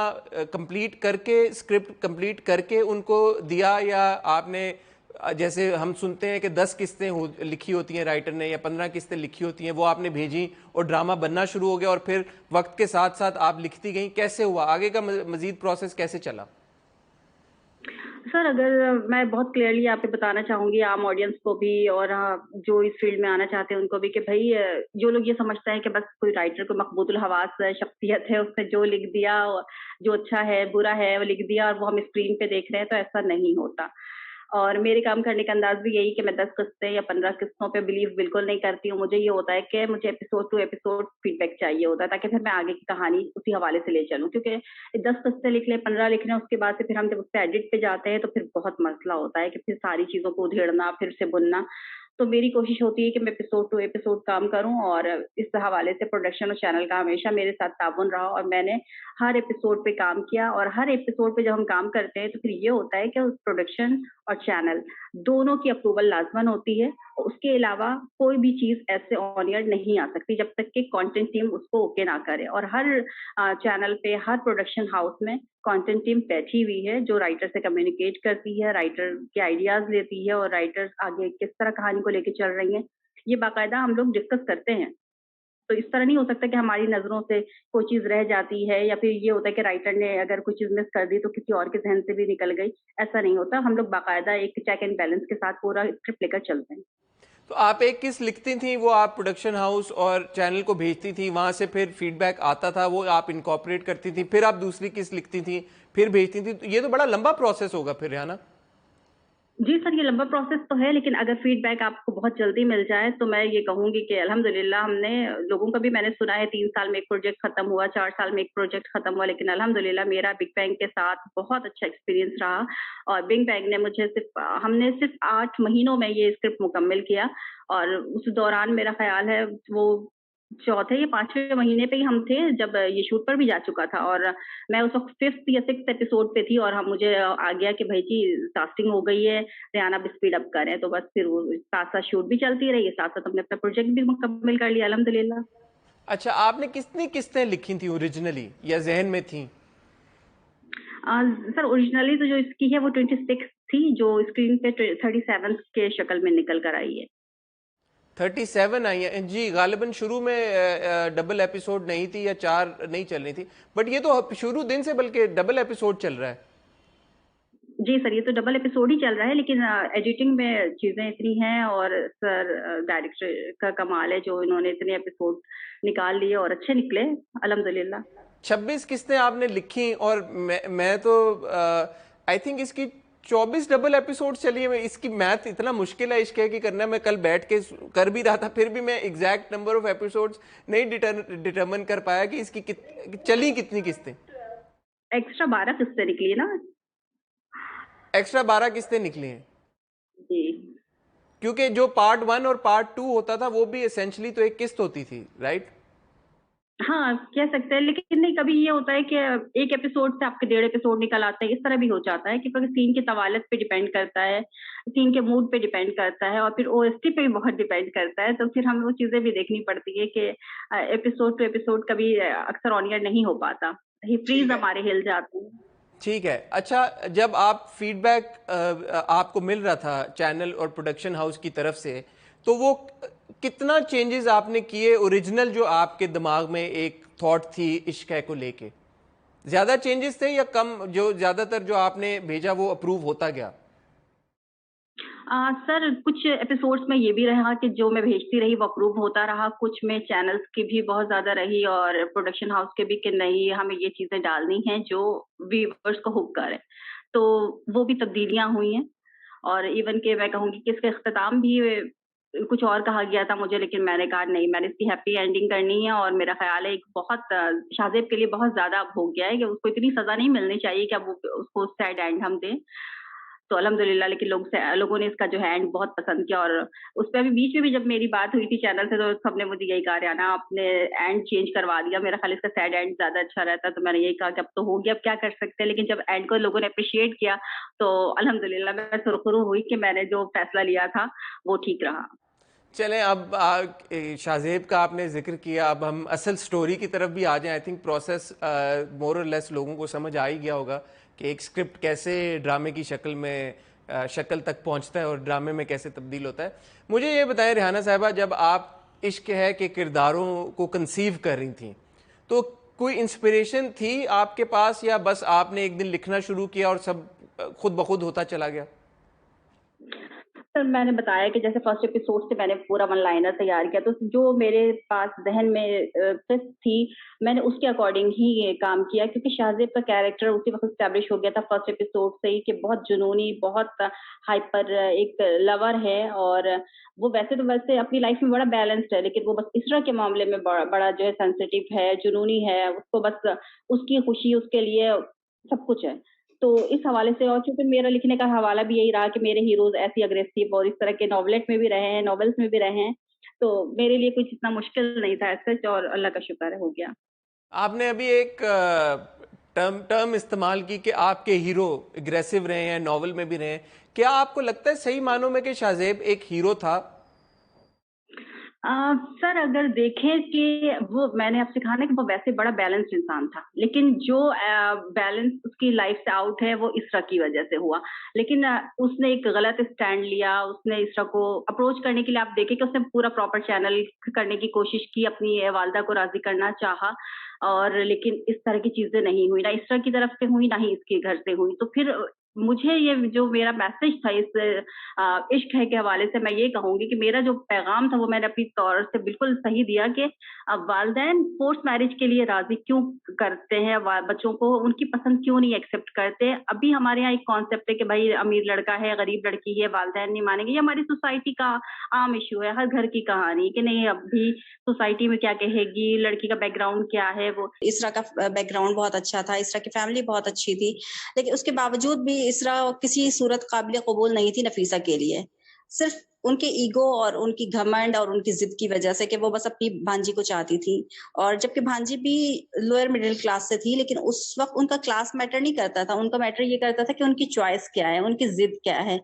कंप्लीट करके, स्क्रिप्ट कंप्लीट करके उनको दिया, या आपने जैसे हम सुनते हैं कि 10 किस्तें लिखी होती हैं राइटर ने, या 15 किस्तें लिखी होती हैं, वो आपने भेजी और ड्रामा बनना शुरू हो गया और फिर वक्त के साथ साथ आप लिखती गई? कैसे हुआ आगे का मजीद प्रोसेस, कैसे चला? सर, अगर मैं बहुत क्लियरली आपको बताना चाहूँगी आम ऑडियंस को भी और जो इस फ़ील्ड में आना चाहते हैं उनको भी कि भई जो लोग ये समझते हैं कि बस कोई राइटर को मकबूतुल हवास शख्सियत है, उसने जो लिख दिया, जो अच्छा है, बुरा है, वो लिख दिया और वो हम स्क्रीन पे देख रहे हैं, तो ऐसा नहीं होता। और मेरे काम करने का अंदाज़ भी यही कि मैं 10 किस्तें या 15 किस्तों पे बिलीव बिल्कुल नहीं करती हूँ। मुझे ये होता है कि मुझे एपिसोड टू एपिसोड फीडबैक चाहिए होता है, ताकि फिर मैं आगे की कहानी उसी हवाले से ले चलूँ। क्योंकि 10 किस्तें लिख लें, 15 लिख लें, उसके बाद से फिर हम जब उसपे एडिट पे जाते हैं, तो फिर बहुत मसला होता है कि फिर सारी चीज़ों को उधेड़ना, फिर से बुनना। तो मेरी कोशिश होती है कि मैं एपिसोड टू एपिसोड काम करूँ और इस हवाले से प्रोडक्शन और चैनल का हमेशा मेरे साथ ताउन रहा और मैंने हर एपिसोड पे काम किया और हर एपिसोड पे जब हम काम करते हैं, तो फिर ये होता है कि उस प्रोडक्शन और चैनल दोनों की अप्रूवल लाज़मन होती है। उसके अलावा कोई भी चीज़ ऐसे ऑन एयर नहीं आ सकती जब तक कि कंटेंट टीम उसको ओके ना करे और हर चैनल पे, हर प्रोडक्शन हाउस में कंटेंट टीम बैठी हुई है, जो राइटर से कम्युनिकेट करती है, राइटर के आइडियाज़ लेती है और राइटर्स आगे किस तरह कहानी को लेके चल रही हैं, ये बाकायदा हम लोग डिस्कस करते हैं। तो इस तरह नहीं हो सकता कि हमारी नज़रों से कोई चीज़ रह जाती है या फिर ये होता है कि राइटर ने अगर कोई चीज़ मिस कर दी तो किसी और के ज़हन से भी निकल गई, ऐसा नहीं होता। हम लोग बाकायदा एक चेक एंड बैलेंस के साथ पूरा स्क्रिप्ट लेकर चलते हैं। तो आप एक किस्त लिखती थी, वो आप प्रोडक्शन हाउस और चैनल को भेजती थी, वहां से फिर फीडबैक आता था, वो आप इनकॉर्पोरेट करती थी, फिर आप दूसरी किस्त लिखती थी, फिर भेजती थी। तो ये तो बड़ा लंबा प्रोसेस होगा फिर, है ना? जी सर, ये लंबा प्रोसेस तो है, लेकिन अगर फीडबैक आपको बहुत जल्दी मिल जाए, तो मैं ये कहूँगी कि अल्हम्दुलिल्लाह हमने लोगों का भी मैंने सुना है 3 साल में एक प्रोजेक्ट खत्म हुआ, 4 साल में एक प्रोजेक्ट खत्म हुआ, लेकिन अल्हम्दुलिल्लाह मेरा बिग बैंग के साथ बहुत अच्छा एक्सपीरियंस रहा और बिग बैंग ने मुझे हमने सिर्फ़ 8 महीनों में ये स्क्रिप्ट मुकम्मल किया और उस दौरान मेरा ख़्याल है वो चौथे या 5वें महीने पे ही हम थे जब ये शूट पर भी जा चुका था और मैं उस वक़्त 5th या 6th एपिसोड पे थी और हम मुझे आ गया कि भई जी कास्टिंग हो गई है, रेहाना अब स्पीड अप करें। तो बस फिर वो साथ-साथ शूट भी चलती रही, साथ-साथ हमने अपना प्रोजेक्ट भी मुकम्मल कर लिया अल्हम्दुलिल्लाह। अच्छा, आपने कितनी किस्तें लिखी थी ओरिजिनली, या जहन में थी? सर ओरिजिनली तो जो इसकी है वो 26 थी, जो स्क्रीन पे 37 के शक्ल में निकल कर आई है। 37 आई है जी। गालिबन शुरू में डबल एपिसोड नहीं थी, या 4 नहीं चल रही थी, बट ये तो शुरू दिन से बल्कि डबल एपिसोड चल रहा है। जी सर, ये तो डबल एपिसोड ही चल रहा है लेकिन एडिटिंग में चीज़ें इतनी हैं और सर डायरेक्टर का कमाल है जो इन्होंने इतने एपिसोड निकाल लिए और अच्छे निकले अल्हम्दुलिल्लाह। 26 किस्तें आपने लिखी और मैं तो आई थिंक इसकी 24 डबल एपिसोड चली है। इसकी मैथ इतना मुश्किल है इश्क है कि करना, मैं कल बैठ के कर भी रहा था, फिर भी मैं एग्जैक्ट नंबर ऑफ एपिसोड्स नहीं डिटरमिन कर पाया कि इसकी चली कितनी किस्तें। एक्स्ट्रा 12 किस्तें निकली है ना? एक्स्ट्रा 12 किस्तें निकली हैं, जी। क्योंकि जो पार्ट 1 और पार्ट 2 होता था वो भी एसेंशियली तो एक किस्त होती थी, राइट? हाँ, कह सकते हैं लेकिन नहीं कभी ये होता है कि एक एपिसोड से आपके 1.5 एपिसोड निकल आते हैं, इस तरह भी हो जाता है क्योंकि सीन की तवालत पे डिपेंड करता है, सीन के मूड पे डिपेंड करता है और फिर ओएसटी पे भी बहुत डिपेंड करता है, तो फिर हमें वो चीज़ें भी देखनी पड़ती है कि एपिसोड टू एपिसोड कभी अक्सर ऑन एयर नहीं हो पाता, ठीक फ्रीज़ है, हमारे हिल जाते हैं। ठीक है। अच्छा, जब आप फीडबैक आपको मिल रहा था चैनल और प्रोडक्शन हाउस की तरफ से, तो वो कितना चेंजेस आपने किए ओरिजिनल जो आपके दिमाग में एक थॉट थी इश्क है को लेके? ज्यादा चेंजेस थे या कम? जो ज्यादातर जो आपने भेजा वो अप्रूव होता गया? सर कुछ एपिसोड्स में ये भी रहा कि जो मैं भेजती रही वो अप्रूव होता रहा, कुछ में चैनल्स की भी बहुत ज़्यादा रही और प्रोडक्शन हाउस के भी कि नहीं हमें ये चीज़ें डालनी हैं जो व्यूअर्स को हुक करे। तो वो भी तब्दीलियाँ हुई हैं और इवन कि मैं कहूँगी कि इसका इख्तिताम भी कुछ और कहा गया था मुझे, लेकिन मैंने कहा नहीं, मैंने इसकी हैप्पी एंडिंग करनी है और मेरा ख़्याल है एक बहुत शाज़ेब के लिए बहुत ज़्यादा अब हो गया है कि उसको इतनी सज़ा नहीं मिलनी चाहिए कि अब वो उसको सैड एंड हम दें। तो अल्हम्दुलिल्लाह लेकिन लोगों ने इसका जो है एंड बहुत पसंद किया और उस पे अभी बीच में भी जब मेरी बात हुई थी चैनल से तो सबने मुझे यही कहा, रियाना आपने एंड चेंज करवा दिया, मेरा ख्याल इसका सैड एंड ज़्यादा अच्छा रहता। तो मैंने यही कहा कि अब तो हो गया, अब क्या कर सकते हैं। लेकिन जब एंड को लोगों ने अप्रिशिएट किया तो अल्हम्दुलिल्लाह मैं सुरखरू हुई कि मैंने जो फैसला लिया था वो ठीक रहा। चलें, अब शाहजेब का आपने जिक्र किया, अब हम असल स्टोरी की तरफ भी आ जाएं। आई थिंक प्रोसेस मोर और लेस लोगों को समझ आ ही गया होगा कि एक स्क्रिप्ट कैसे ड्रामे की शक्ल में शक्ल तक पहुंचता है और ड्रामे में कैसे तब्दील होता है। मुझे ये बताएं रिहाना साहिबा, जब आप इश्क है के किरदारों को कंसीव कर रही थी तो कोई इंस्पिरेशन थी आपके पास या बस आपने एक दिन लिखना शुरू किया और सब खुद ब खुद होता चला गया? सर मैंने बताया कि जैसे फर्स्ट एपिसोड से मैंने पूरा वन लाइनर तैयार किया, तो जो मेरे पास ज़हन में टिप्स थी, मैंने उसके अकॉर्डिंग ही ये काम किया क्योंकि शाहज़ेब का कैरेक्टर उसी वक़्त एस्टैब्लिश हो गया था फर्स्ट एपिसोड से ही कि बहुत जुनूनी, बहुत हाइपर एक लवर है और वो वैसे अपनी लाइफ़ में बड़ा बैलेंस्ड है, लेकिन वो बस इसरा के मामले में बड़ा जो है सेंसिटिव है, जुनूनी है, उसको बस उसकी खुशी उसके लिए सब कुछ है। तो इस हवाले से और चूँकि मेरा लिखने का हवाला भी यही रहा कि मेरे हीरोज़ ऐसी अग्रेसिव और इस तरह के नॉवेलेट में भी रहे हैं, नॉवेल्स में भी रहे हैं, तो मेरे लिए कुछ इतना मुश्किल नहीं था एज़ सच और अल्लाह का शुक्र है हो गया। आपने अभी एक टर्म टर्म इस्तेमाल की कि आपके हीरो एग्रेसिव रहे हैं, नॉवल में भी रहे हैं। क्या आपको लगता है सही मानों में कि शाहजेब एक हीरो था? सर अगर देखें कि वो मैंने आपसे कहा ना कि वो वैसे बड़ा बैलेंस्ड इंसान था, लेकिन जो बैलेंस उसकी लाइफ से आउट है वो इसरा की वजह से हुआ। लेकिन उसने एक गलत स्टैंड लिया, उसने इसरा को अप्रोच करने के लिए आप देखें कि उसने पूरा प्रॉपर चैनल करने की कोशिश की, अपनी वालिदा को राज़ी करना चाहा और लेकिन इस तरह की चीज़ें नहीं हुई, ना इसरा की तरफ से हुई, ना ही इसके घर से हुई। तो फिर मुझे ये जो मेरा मैसेज था इस इश्क है के हवाले से मैं ये कहूँगी कि मेरा जो पैगाम था वो मैंने अपनी तौर से बिल्कुल सही दिया कि वालिदैन फ़ोर्स मैरिज के लिए राज़ी क्यों करते हैं बच्चों को, उनकी पसंद क्यों नहीं एक्सेप्ट करते। अभी हमारे यहाँ एक कॉन्सेप्ट है कि भाई अमीर लड़का है, गरीब लड़की है, वालिदैन नहीं मानेंगे। ये हमारी सोसाइटी का आम इश्यू है, हर घर की कहानी कि नहीं अभी सोसाइटी में क्या कहेगी, लड़की का बैकग्राउंड क्या है वो। इसरा का बैकग्राउंड बहुत अच्छा था, इसरा की फैमिली बहुत अच्छी थी, लेकिन उसके बावजूद भी इसरा किसी सूरत काबिल कबूल नहीं थी नफीसा के लिए। सिर्फ उनके ईगो और उनकी घमंड और उनकी जिद की वजह से कि वो बस अपनी भांजी को चाहती थी, और जबकि भांजी भी लोअर मिडिल क्लास से थी, लेकिन उस वक्त उनका क्लास मैटर नहीं करता था। उनका मैटर ये करता था कि उनकी चॉइस क्या है, उनकी जिद क्या है।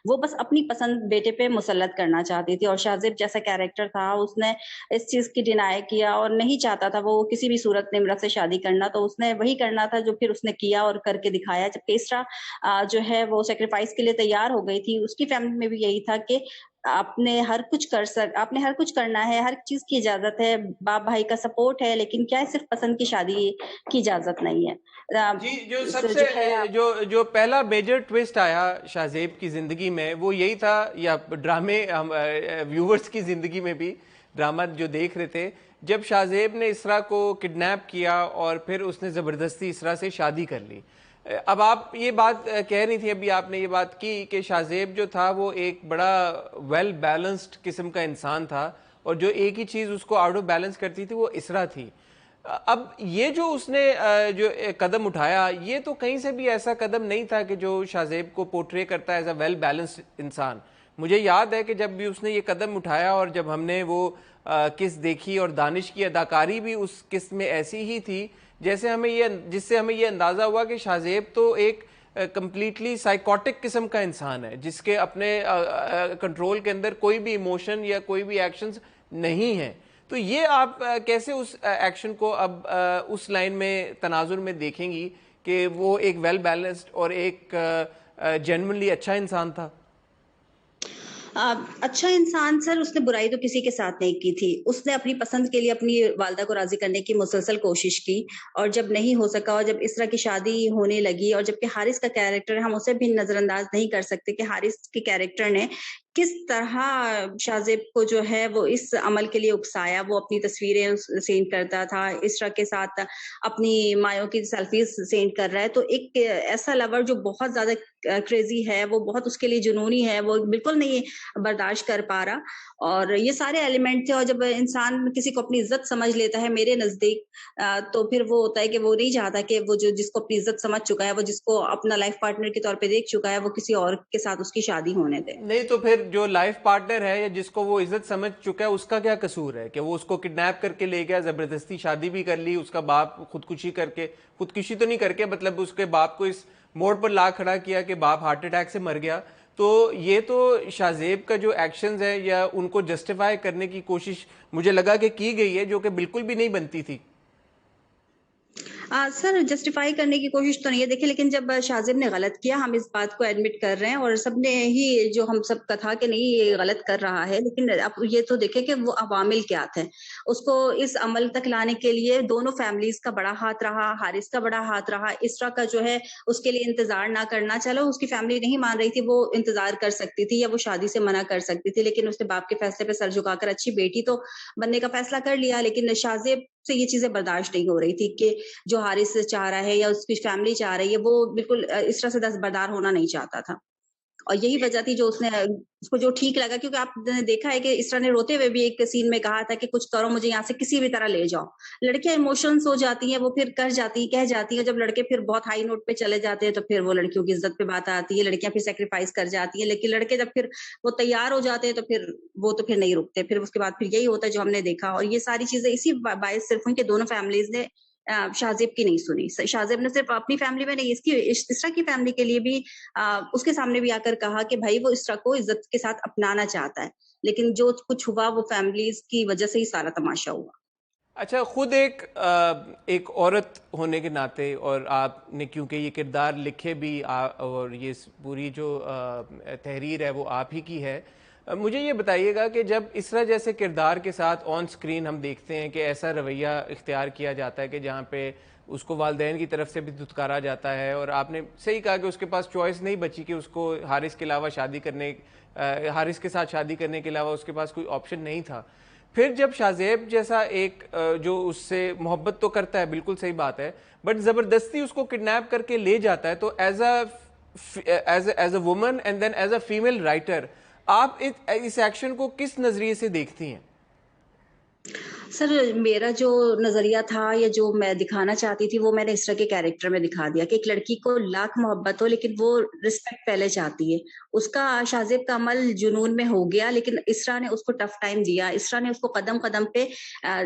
वो बस अपनी पसंद बेटे पे मुसल्लत करना चाहती थी, और शाहजेब जैसा कैरेक्टर था उसने इस चीज की डिनाई किया और नहीं चाहता था वो किसी भी सूरत में इमरत से शादी करना। तो उसने वही करना था जो फिर उसने किया और करके दिखाया। जबकि इसरा जो है वो सेक्रीफाइस के लिए तैयार हो गई थी। उसकी फैमिली में भी यही था कि आपने हर कुछ करना है, हर चीज की इजाजत है, बाप भाई का सपोर्ट है, लेकिन क्या है सिर्फ पसंद की शादी की इजाजत नहीं है। जी, जो सबसे जो पहला मेजर ट्विस्ट आया शाहजेब की जिंदगी में वो यही था, या ड्रामे हम व्यूवर्स की जिंदगी में भी ड्रामा जो देख रहे थे, जब शाहजेब ने इसरा को किडनैप किया और फिर उसने ज़बरदस्ती इसरा से शादी कर ली। अब आप ये बात कह रही थी, अभी आपने ये बात की कि शाहजेब जो था वो एक बड़ा वेल बैलेंस्ड किस्म का इंसान था और जो एक ही चीज़ उसको आउट ऑफ बैलेंस करती थी वो इसरा थी। अब ये जो उसने जो कदम उठाया, ये तो कहीं से भी ऐसा कदम नहीं था कि जो शाहजेब को पोर्ट्रे करता है एज अ वेल बैलेंस्ड इंसान। मुझे याद है कि जब भी उसने ये कदम उठाया और जब हमने वो किस देखी और दानिश की अदाकारी भी उस किस में ऐसी ही थी जिससे हमें ये अंदाज़ा हुआ कि शाहजेब तो एक कंप्लीटली साइकोटिक किस्म का इंसान है जिसके अपने कंट्रोल के अंदर कोई भी इमोशन या कोई भी एक्शंस नहीं है। तो ये आप कैसे उस एक्शन को अब उस लाइन में तनाजुर में देखेंगी कि वो एक वेल बैलेंस्ड और एक जेन्युइनली अच्छा इंसान था? अच्छा इंसान सर, उसने बुराई तो किसी के साथ नहीं की थी। उसने अपनी पसंद के लिए अपनी वालिदा को राज़ी करने की मुसलसल कोशिश की, और जब नहीं हो सका और जब इस्रा की शादी होने लगी, और जबकि हारिस का कैरेक्टर है, हम उसे भी नज़रअंदाज नहीं कर सकते कि हारिस के कैरेक्टर ने किस तरह शाज़ेब को जो है वो इस अमल के लिए उकसाया। वो अपनी तस्वीरें सेंड करता था, इस्रा के साथ अपनी मायों की सेल्फीज़ सेंड कर रहा है। तो एक ऐसा लवर जो बहुत ज़्यादा क्रेज़ी है, वो बहुत उसके लिए जुनूनी है, वो बिल्कुल नहीं बर्दाश्त कर पा रहा। और ये सारे एलिमेंट थे, और जब इंसान किसी को अपनी इज्जत समझ लेता है मेरे नजदीक, तो फिर वो होता है कि वो नहीं चाहता कि वो जो जिसको अपनी इज्जत समझ चुका है, वो जिसको अपना लाइफ पार्टनर के तौर पे देख चुका है, वो किसी और के साथ उसकी शादी होने दे। नहीं तो फिर जो लाइफ पार्टनर है या जिसको वो इज्जत समझ चुका है, उसका क्या कसूर है कि वो उसको किडनैप करके ले गया, जबरदस्ती शादी भी कर ली, उसका बाप खुदकुशी करके, खुदकुशी तो नहीं करके, मतलब उसके बाप को इस मोड़ पर ला खड़ा किया कि बाप हार्ट अटैक से मर गया। तो ये तो शाहजेब का जो एक्शंस है या उनको जस्टिफाई करने की कोशिश मुझे लगा कि की गई है, जो कि बिल्कुल भी नहीं बनती थी। सर, जस्टिफाई करने की कोशिश तो नहीं है देखिए, लेकिन जब शाहज़ेब ने गलत किया, हम इस बात को एडमिट कर रहे हैं, और सबने ही जो हम सब का था कि नहीं ये गलत कर रहा है, लेकिन अब ये तो देखें कि वो अवामिल क्या थे। उसको इस अमल तक लाने के लिए दोनों फैमिलीज का बड़ा हाथ रहा, हारिस का बड़ा हाथ रहा, इस्रा का जो है उसके लिए इंतजार ना करना, चलो उसकी फैमिली नहीं मान रही थी, वो इंतजार कर सकती थी या वो शादी से मना कर सकती थी, लेकिन उसने बाप के फैसले पे सर झुकाकर अच्छी बेटी तो बनने का फैसला कर लिया। लेकिन शाहज़ेब से ये चीजें बर्दाश्त नहीं हो रही थी कि जो हारिस चाह रहा है या उसकी फैमिली चाह रही है, वो बिल्कुल इस तरह से दस्तबरदार होना नहीं चाहता था। और यही वजह थी जो उसने उसको जो ठीक लगा, क्योंकि आपने देखा है कि इसरा ने रोते हुए भी एक सीन में कहा था कि कुछ करो, मुझे यहाँ से किसी भी तरह ले जाओ। लड़कियां इमोशंस हो जाती हैं, वो फिर कर जाती हैं, कह जाती हैं। जब लड़के फिर बहुत हाई नोट पे चले जाते हैं, तो फिर वो लड़कियों की इज्जत पे बात आती है, लड़कियां फिर सेक्रीफाइस कर जाती हैं। लेकिन लड़के जब फिर वो तैयार हो जाते हैं, तो फिर वो तो फिर नहीं रुकते। फिर उसके बाद फिर यही होता है जो हमने देखा, और ये सारी चीजें इसी बायस सिर्फ हुई कि दोनों फैमिलीज ने शाहजेब की नहीं सुनी। शाहजेब ने सिर्फ अपनी फैमिली में नहीं, इसकी इसरा की फैमिली के लिए भी उसके सामने भी आकर कहा कि भाई वो इसरा को इज्जत के साथ अपनाना चाहता है, लेकिन जो कुछ हुआ वो फैमिलीज की वजह से ही सारा तमाशा हुआ। अच्छा, खुद एक औरत होने के नाते, और आपने क्योंकि ये किरदार लिखे भी और ये पूरी जो तहरीर है वो आप ही की है, मुझे ये बताइएगा कि जब इसरा जैसे किरदार के साथ ऑन स्क्रीन हम देखते हैं कि ऐसा रवैया इख्तियार किया जाता है कि जहाँ पे उसको वालदैन की तरफ से भी धुतकारा जाता है, और आपने सही कहा कि उसके पास चॉइस नहीं बची कि उसको हारिस के अलावा हारिस के साथ शादी करने के अलावा उसके पास कोई ऑप्शन नहीं था। फिर जब शाहजेब जैसा एक जो उससे मोहब्बत तो करता है, बिल्कुल सही बात है, बट ज़बरदस्ती उसको किडनैप करके ले जाता है, तो as a woman and then as a female writer, आप इस एक्शन को किस नज़रिए से देखती हैं? सर, मेरा जो नज़रिया था या जो मैं दिखाना चाहती थी, वो मैंने इसरा के कैरेक्टर में दिखा दिया कि एक लड़की को लाख मोहब्बत हो, लेकिन वो रिस्पेक्ट पहले चाहती है। उसका शाहज़ेब का अमल जुनून में हो गया, लेकिन इसरा ने उसको टफ टाइम दिया। इसरा ने उसको कदम-कदम पे अ,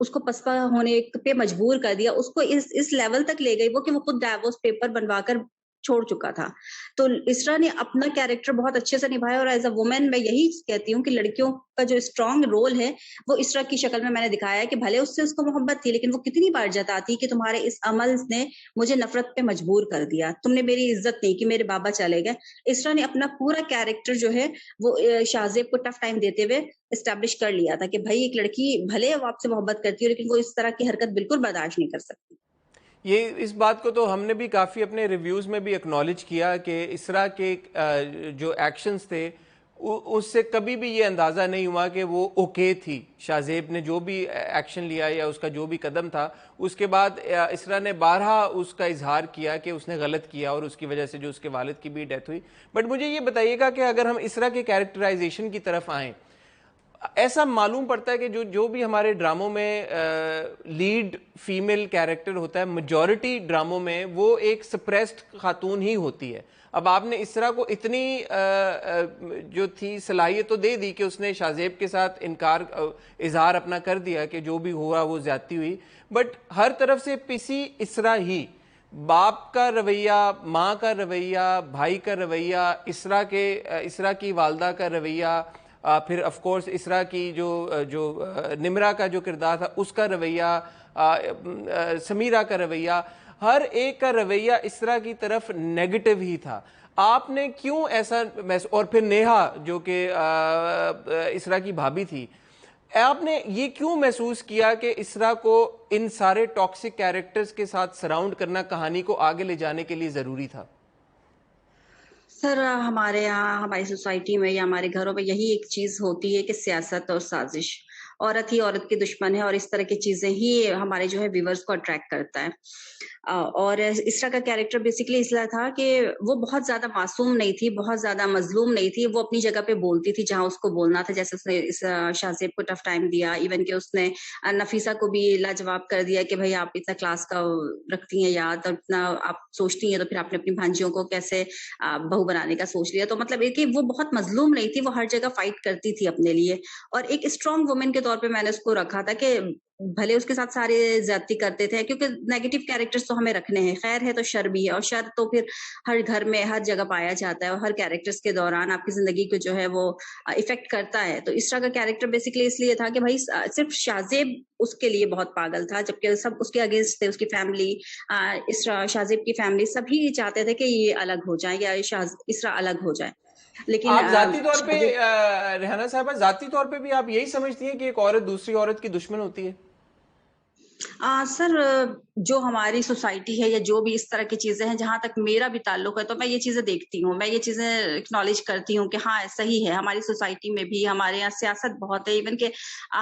उसको पसपा होने पे मजबूर कर दिया। उसको इस लेवल तक ले गई वो कि वो खुद डाइवोर्स पेपर बनवाकर छोड़ चुका था। तो इसरा ने अपना कैरेक्टर बहुत अच्छे से निभाया, और एज़ अ वुमन मैं यही कहती हूँ कि लड़कियों का जो स्ट्रॉन्ग रोल है, वो इसरा की शक्ल में मैंने दिखाया है कि भले उससे उसको मोहब्बत थी, लेकिन वो कितनी बार जताती कि तुम्हारे इस अमल ने मुझे नफ़रत पे मजबूर कर दिया। तुमने मेरी इज़्ज़त नहीं की, मेरे बाबा चले गए। इसरा ने अपना पूरा कैरेक्टर जो है वो शाहज़ेब को टफ टाइम देते हुए एस्टेब्लिश कर लिया था कि भई एक लड़की भले वो आपसे मोहब्बत करती हो, लेकिन वो इस तरह की हरकत बिल्कुल बर्दाश्त नहीं कर सकती। ये इस बात को तो हमने भी काफ़ी अपने रिव्यूज़ में भी एक्नॉलेज किया कि इसरा के जो एक्शंस थे उससे कभी भी ये अंदाज़ा नहीं हुआ कि वो ओके थी। शाहजेब ने जो भी एक्शन लिया या उसका जो भी कदम था, उसके बाद इसरा ने बारहा उसका इजहार किया कि उसने गलत किया और उसकी वजह से जो उसके वालिद की भी डेथ हुई। बट मुझे ये बताइएगा कि अगर हम इसरा के कैरेक्टराइजेशन की तरफ आएँ, ऐसा मालूम पड़ता है कि जो भी हमारे ड्रामों में लीड फीमेल कैरेक्टर होता है, मेजॉरिटी ड्रामों में वो एक सप्रेस्ड खातून ही होती है। अब आपने इसरा को इतनी जो थी सलाहियत तो दे दी कि उसने शाहजेब के साथ इजहार अपना कर दिया कि जो भी हुआ वो ज्यादती हुई, बट हर तरफ से पिसी इसरा ही। बाप का रवैया, माँ का रवैया, भाई का रवैया, इसरा की वालदा का रवैया, फिर ऑफ कोर्स इसरा की जो निमरा का जो किरदार था उसका रवैया, समीरा का रवैया, हर एक का रवैया इसरा की तरफ नेगेटिव ही था। आपने क्यों ऐसा और फिर नेहा जो कि इसरा की भाभी थी, आपने ये क्यों महसूस किया कि इसरा को इन सारे टॉक्सिक कैरेक्टर्स के साथ सराउंड करना कहानी को आगे ले जाने के लिए ज़रूरी था? सर, हमारे यहाँ हमारी सोसाइटी में या हमारे घरों में यही एक चीज होती है कि सियासत और साजिश, औरत ही औरत की दुश्मन है और इस तरह की चीजें ही हमारे जो है व्यूवर्स को अट्रैक्ट करता है। और इसरा का कैरेक्टर बेसिकली इसलिए था कि वो बहुत ज्यादा मासूम नहीं थी, बहुत ज्यादा मजलूम नहीं थी, वो अपनी जगह पे बोलती थी जहां उसको बोलना था। जैसे उसने इस शाहजेब को टफ टाइम दिया, इवन कि उसने नफीसा को भी लाजवाब कर दिया कि भाई आप इतना क्लास का रखती हैं याद और इतना आप सोचती हैं, तो फिर आपने अपनी भांजियों को कैसे बहू बनाने का सोच लिया। तो मतलब एक वो बहुत मजलूम नहीं थी, वो हर जगह फाइट करती थी अपने लिए और एक स्ट्रॉन्ग वुमेन के तौर पे मैंने उसको रखा था कि भले उसके साथ सारे ज्यादती करते थे, क्योंकि नेगेटिव कैरेक्टर्स तो हमें रखने हैं, खैर है तो शर भी है और शर तो फिर हर घर में हर जगह पाया जाता है और हर कैरेक्टर्स के दौरान आपकी जिंदगी को जो है वो इफेक्ट करता है। तो इसरा का कैरेक्टर बेसिकली इसलिए था कि भाई सिर्फ शाहजेब उसके लिए बहुत पागल था, जबकि सब उसके अगेंस्ट थे, उसकी फैमिली, इसरा शाहजेब की फैमिली सभी चाहते थे कि ये अलग हो जाए या इसरा अलग हो जाए। लेकिन आप जाती तौर पे शाहजेब रेहाना साहबा, जाती तौर पे भी आप यही समझती हैं कि एक औरत दूसरी औरत की दुश्मन होती है? सर, जो हमारी सोसाइटी है या जो भी इस तरह की चीजें हैं, जहां तक मेरा भी ताल्लुक है, तो मैं ये चीजें देखती हूँ, मैं ये चीजें एक्नॉलेज करती हूँ कि हाँ सही है। हमारी सोसाइटी में भी हमारे यहाँ सियासत बहुत है, इवन के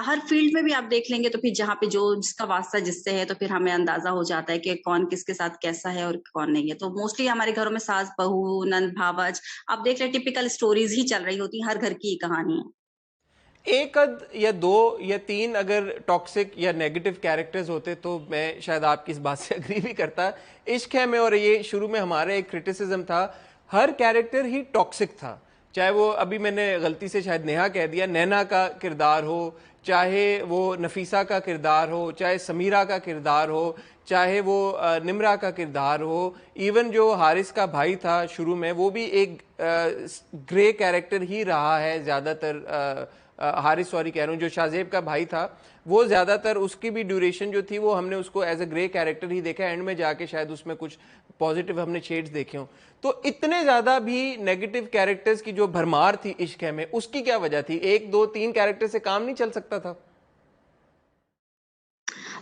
हर फील्ड में भी आप देख लेंगे तो फिर जहाँ पे जो जिसका वास्ता जिससे है, तो फिर हमें अंदाजा हो जाता है कि कौन किसके साथ कैसा है और कौन नहीं है। तो मोस्टली हमारे घरों में सास बहू नंद भावज आप देख रहे टिपिकल स्टोरीज ही चल रही होती है, हर घर की कहानी है। एक अद या दो या तीन अगर टॉक्सिक या नेगेटिव कैरेक्टर्स होते तो मैं शायद आपकी इस बात से अग्री भी करता। इश्क है में और ये शुरू में हमारा एक क्रिटिसिज्म था, हर कैरेक्टर ही टॉक्सिक था, चाहे वो अभी मैंने गलती से शायद नेहा कह दिया, नैना का किरदार हो, चाहे वो नफीसा का किरदार हो, चाहे समीरा का किरदार हो, चाहे वो निमरा का किरदार हो, इवन जो हारिस का भाई था शुरू में वो भी एक ग्रे कैरेक्टर ही रहा है ज़्यादातर। हारिस सॉरी कह रहा हूँ, जो शाहजेब का भाई था वो ज़्यादातर उसकी भी ड्यूरेशन जो थी वो हमने उसको एज अ ग्रे कैरेक्टर ही देखा, एंड में जाके शायद उसमें कुछ पॉजिटिव हमने शेड्स देखे हों। तो इतने ज़्यादा भी नेगेटिव कैरेक्टर्स की जो भरमार थी इश्क है में, उसकी क्या वजह थी? एक दो तीन कैरेक्टर से काम नहीं चल सकता था?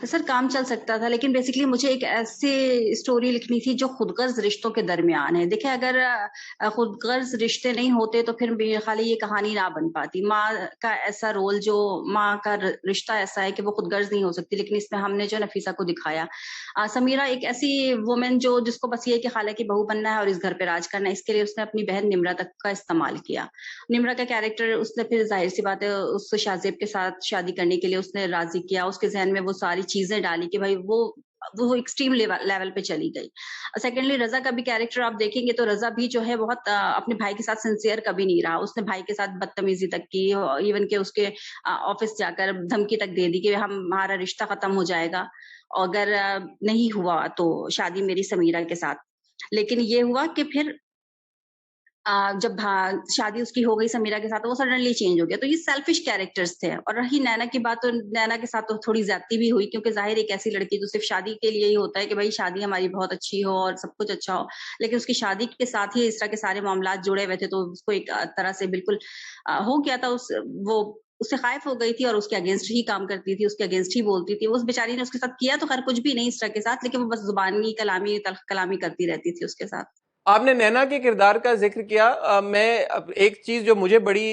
सर, काम चल सकता था, लेकिन बेसिकली मुझे एक ऐसी स्टोरी लिखनी थी जो खुदगर्ज रिश्तों के दरमियान है। देखिए, अगर खुदगर्ज रिश्ते नहीं होते तो फिर मेरे ख्याल है ये कहानी ना बन पाती। माँ का ऐसा रोल, जो माँ का रिश्ता ऐसा है कि वो खुदगर्ज नहीं हो सकती, लेकिन इसमें हमने जो नफीसा को दिखाया। समीरा एक ऐसी वुमेन जो जिसको बस ये कि खाला की बहू बनना है और इस घर पे राज करना है, इसके लिए उसने अपनी बहन निम्रा तक का इस्तेमाल किया। निम्रा का कैरेक्टर उसने फिर जाहिर सी बात है उस शाहजेब के साथ शादी करने के लिए उसने राजी किया, उसके जहन में वो सारी चीजें डाली कि भाई वो एक्सट्रीम लेवल पे चली गई। सेकेंडली रजा का भी कैरेक्टर आप देखेंगे तो रजा भी जो है बहुत अपने भाई के साथ सिंसियर कभी नहीं रहा। उसने भाई के साथ बदतमीजी तक की, इवन के उसके ऑफिस जाकर धमकी तक दे दी कि हमारा रिश्ता खत्म हो जाएगा अगर नहीं हुआ तो शादी मेरी समीरा के साथ। लेकिन ये हुआ कि फिर जब शादी उसकी हो गई समीरा के साथ, तो वो सडनली चेंज हो गया। तो ये सेल्फिश कैरेक्टर्स थे। और रही नैना की बात, तो नैना के साथ तो थोड़ी ज्यादती भी हुई, क्योंकि जाहिर एक ऐसी लड़की जो सिर्फ शादी के लिए ही होता है कि भाई शादी हमारी बहुत अच्छी हो और सब कुछ अच्छा हो, लेकिन उसकी शादी के साथ ही इस तरह के सारे मामलात जुड़े हुए थे, तो उसको एक तरह से बिल्कुल हो गया था। वो उससे खाइफ हो गई थी और उसके अगेंस्ट ही काम करती थी, उसके अगेंस्ट ही बोलती थी। उस बेचारी ने उसके साथ किया तो खैर कुछ भी नहीं इस तरह के साथ, लेकिन वो बस जुबानी कलामी तल्ख कलामी करती रहती थी उसके साथ। आपने नैना के किरदार का जिक्र किया। एक चीज जो मुझे बड़ी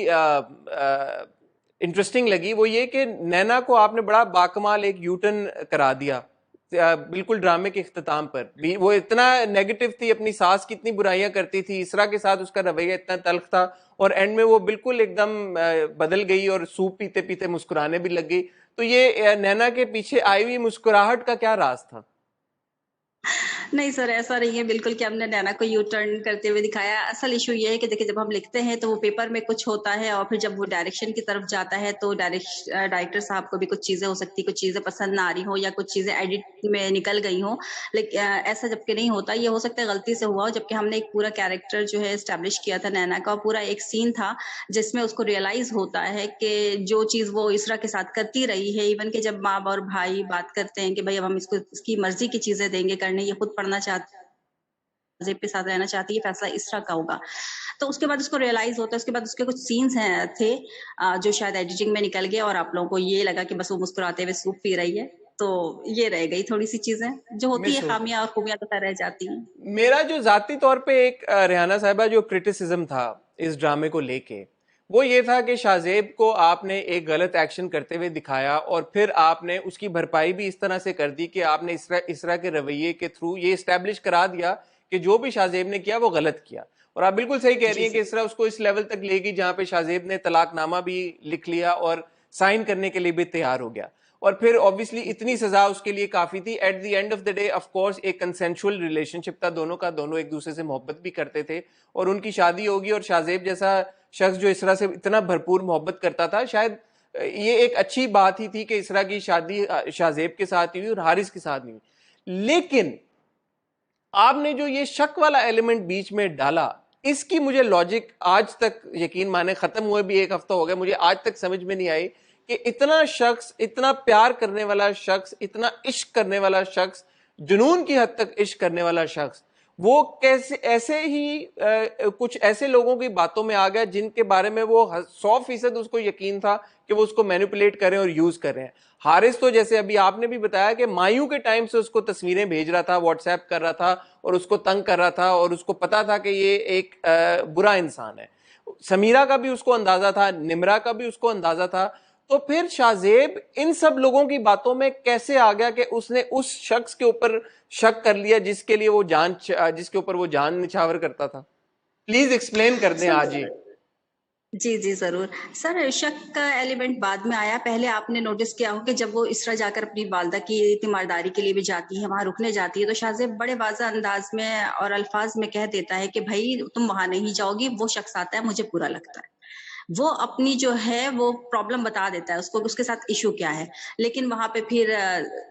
इंटरेस्टिंग लगी वो ये कि नैना को आपने बड़ा बाकमाल एक यूटर्न करा दिया बिल्कुल ड्रामे के इख्तिताम पर भी। वो इतना नेगेटिव थी, अपनी सास की इतनी बुराइयां करती थी, इसरा के साथ उसका रवैया इतना तल्ख था, और एंड में वो बिल्कुल एकदम बदल गई और सूप पीते पीते मुस्कुराने भी लग गई। तो ये नैना के पीछे आई हुई मुस्कुराहट का क्या राज था? नहीं सर, ऐसा नहीं है बिल्कुल कि हमने नैना को यू टर्न करते हुए दिखाया। असल इशू ये है कि देखिए, जब हम लिखते हैं तो वो पेपर में कुछ होता है और फिर जब वो डायरेक्शन की तरफ जाता है तो डायरेक्टर साहब को भी कुछ चीजें हो सकती है, कुछ चीजें पसंद ना आ रही हो या कुछ चीजें एडिट में निकल गई हो। लेकिन ऐसा जबकि नहीं होता, ये हो सकता है गलती से हुआ हो, जबकि हमने एक पूरा कैरेक्टर जो है एस्टेब्लिश किया था नैना का, पूरा एक सीन था जिसमें उसको रियलाइज होता है कि जो चीज वो इसरा के साथ करती रही है, इवन के जब माँ और भाई बात करते हैं कि भाई अब हम इसको इसकी मर्जी की चीजें देंगे करने नहीं ये खुद पढ़ना चाहती, शाहज़ेब के साथ रहना चाहती है, फैसला इसरा का होगा। तो उसके बाद उसको रियलाइज़ होता है, उसके बाद उसके कुछ सीन्स थे जो शायद एडिटिंग में निकल गए और आप लोगों को ये लगा कि बस वो मुस्कुराते हुए सूप पी रही है। तो ये रह गई थोड़ी-सी चीज़ें, जो होती है मिस हो खामियाँ और खूबियाँ तो रह जाती हैं। मेरा जो जाती तौर पे एक रेहाना साहिबा जो क्रिटिसिज्म था इस ड्रामे को लेके, वो ये था कि शाहजेब को आपने एक गलत एक्शन करते हुए दिखाया और फिर आपने उसकी भरपाई भी इस तरह से कर दी कि आपने इसरा के रवैये के थ्रू ये इस्टेब्लिश करा दिया कि जो भी शाहजेब ने किया वो गलत किया। और आप बिल्कुल सही कह रही जी हैं कि सर। इसरा उसको इस लेवल तक लेगी जहां पे शाहजेब ने तलाकनामा भी लिख लिया और साइन करने के लिए भी तैयार हो गया। और फिर ऑब्वियसली इतनी सजा उसके लिए काफी थी। At the end of the day of course एक कंसेंशुअल रिलेशनशिप था दोनों का, दोनों एक दूसरे से मोहब्बत भी करते थे और उनकी शादी होगी। और शाहजेब जैसा शख्स जो इसरा से इतना भरपूर मोहब्बत करता था, शायद ये एक अच्छी बात ही थी कि इसरा की शादी शाहजेब के साथ हुई और हारिस के साथ नहीं हुई। लेकिन आपने जो ये शक वाला एलिमेंट बीच में डाला, इसकी मुझे लॉजिक आज तक, यकीन माने खत्म हुए भी एक हफ्ता हो गया, मुझे आज तक समझ में नहीं आई कि इतना शख्स, इतना प्यार करने वाला शख्स, इतना इश्क करने वाला शख्स, जुनून की हद तक इश्क करने वाला शख्स, वो कैसे ऐसे ही कुछ ऐसे लोगों की बातों में आ गया जिनके बारे में वो 100% उसको यकीन था कि वो उसको मैनिपुलेट करें और यूज कर रहे हैं। हारिस तो जैसे अभी आपने भी बताया कि मायू के टाइम से उसको तस्वीरें भेज रहा था, व्हाट्सएप कर रहा था और उसको तंग कर रहा था और उसको पता था कि ये एक बुरा इंसान है। समीरा का भी उसको अंदाजा था, निमरा का भी उसको अंदाजा था। तो फिर शाहजेब इन सब लोगों की बातों में कैसे आ गया कि उसने उस शख्स के ऊपर शक कर लिया जिसके ऊपर वो जान निछावर करता था? प्लीज एक्सप्लेन कर दें आज ही। जी, जी, ज़रूर। सर, शक का एलिमेंट बाद में आया। पहले आपने नोटिस किया हो कि जब वो इसरा जाकर अपनी वालदा की तीमारदारी के लिए भी जाती है, वहाँ रुकने जाती है, तो शाहज़ेब बड़े वाज़ेह अंदाज़ में और अल्फ़ाज़ में कह देता है कि भई तुम वहाँ नहीं जाओगी, वो शख्स आता है, मुझे बुरा लगता है। वो अपनी जो है वो प्रॉब्लम बता देता है उसको, उसके साथ इश्यू क्या है। लेकिन वहाँ पे फिर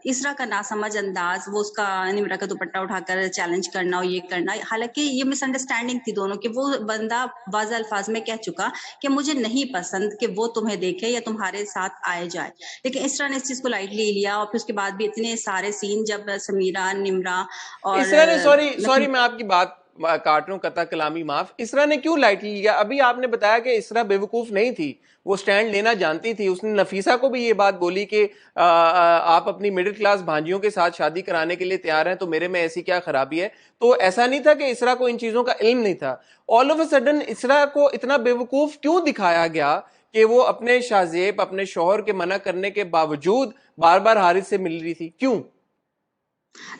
इसरा का नासमझ अंदाज़, वो उसका निमरा का दुपट्टा उठाकर चैलेंज करना और ये करना, हालाँकि ये मिसअंडरस्टैंडिंग थी दोनों की। वो बंदा वाज़ेह अल्फ़ाज़ में कह चुका कि मुझे नहीं पसंद कि वो तुम्हें देखे या तुम्हारे साथ आए जाए। लेकिन इसरा ने इस चीज़ को लाइटली लिया और फिर उसके बाद भी इतने सारे सीन जब समीरा, निमरा और इसरा ने, सॉरी सॉरी मैं नफीसा। आपकी बात काट रहा हूं, कता कलामी माफ। इसरा ने क्यों लाइटली लिया? अभी आपने बताया कि इसरा बेवकूफ नहीं थी, वो स्टैंड लेना जानती थी। उसने नफीसा को भी ये बात बोली कि आप अपनी मिडिल क्लास भांजियों के साथ शादी कराने के लिए तैयार हैं, तो मेरे में ऐसी क्या खराबी है? तो ऐसा नहीं था कि इसरा को इन चीजों का इल्म नहीं था। ऑल ऑफ अ सडन इसरा को इतना बेवकूफ क्यों दिखाया गया कि वो अपने शाहजेब, अपने शौहर के मना करने के बावजूद बार बार हारिस से मिल रही थी? क्यों?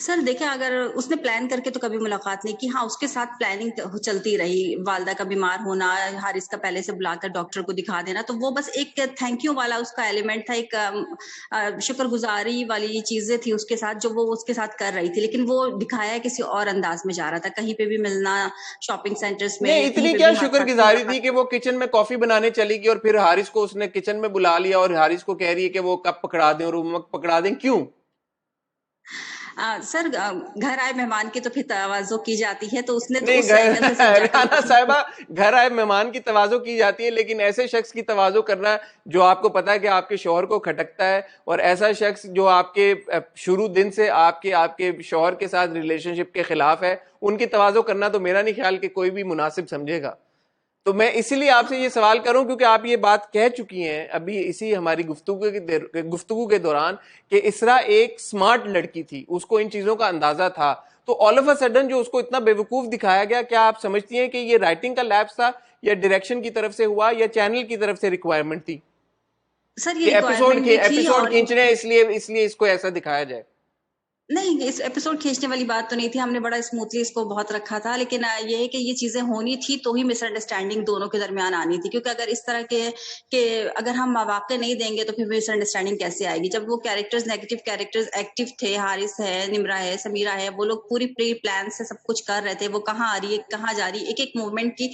सर देखिए, अगर उसने प्लान करके तो कभी मुलाकात नहीं की। हाँ, उसके साथ प्लानिंग चलती रही, वालदा का बीमार होना, हारिस का पहले से बुलाकर डॉक्टर को दिखा देना, तो वो बस एक थैंक यू वाला उसका एलिमेंट था, एक शुक्रगुजारी वाली चीजें थी उसके साथ जो वो उसके साथ कर रही थी। लेकिन वो दिखाया किसी और अंदाज में जा रहा था, कहीं पे भी मिलना, शॉपिंग सेंटर्स में नहीं, या कहीं इतनी पे क्या भी हाथ साथ शुक्रगुजारी थी मुलाकात। कि वो किचन में कॉफी बनाने चली गई और फिर हारिस को उसने किचन में बुला लिया और हारिस को कह रही है कि वो कप पकड़ा दें और वो मग पकड़ा दें? क्यों? सर, घर आए मेहमान की तो फिर तवाज़ो की जाती है, तो उसने तो नहीं, उस एंगल से सब जाकर रेहाना साहिबा, घर आए मेहमान की तवाज़ो की जाती है, लेकिन ऐसे शख्स की तवाज़ो करना जो आपको पता है कि आपके शौहर को खटकता है, और ऐसा शख्स जो आपके शुरू दिन से आपके आपके शौहर के साथ रिलेशनशिप के खिलाफ है, उनकी तवाज़ो करना तो मेरा नहीं ख्याल कि कोई भी मुनासिब समझेगा। तो मैं इसीलिए आपसे ये सवाल करूं क्योंकि आप ये बात कह चुकी हैं अभी इसी हमारी गुफ्तगू के दौरान कि इसरा एक स्मार्ट लड़की थी, उसको इन चीजों का अंदाजा था। तो ऑल ऑफ अ सडन जो उसको इतना बेवकूफ दिखाया गया, क्या आप समझती हैं कि ये राइटिंग का लैप्स था या डायरेक्शन की तरफ से हुआ या चैनल की तरफ से रिक्वायरमेंट थी सर ये कि रिक्वायरमेंट भी थी एपिसोड और खींचने हैं, इसलिए इसलिए इसको ऐसा दिखाया जाए? नहीं, इस एपिसोड खींचने वाली बात तो नहीं थी, हमने बड़ा स्मूथली इसको बहुत रखा था। लेकिन ये है कि ये चीज़ें होनी थी तो ही मिसअंडरस्टैंडिंग दोनों के दरमियान आनी थी, क्योंकि अगर इस तरह के अगर हम मौक़े नहीं देंगे तो फिर मिसअंडरस्टैंडिंग कैसे आएगी? जब वो कैरेक्टर्स, नेगेटिव कैरेक्टर्स एक्टिव थे, हारिस है, निम्रा है, समीरा है, वो लोग पूरी प्री प्लान से सब कुछ कर रहे थे। वो कहाँ आ रही है, कहाँ जा रही है, एक-एक मूवमेंट की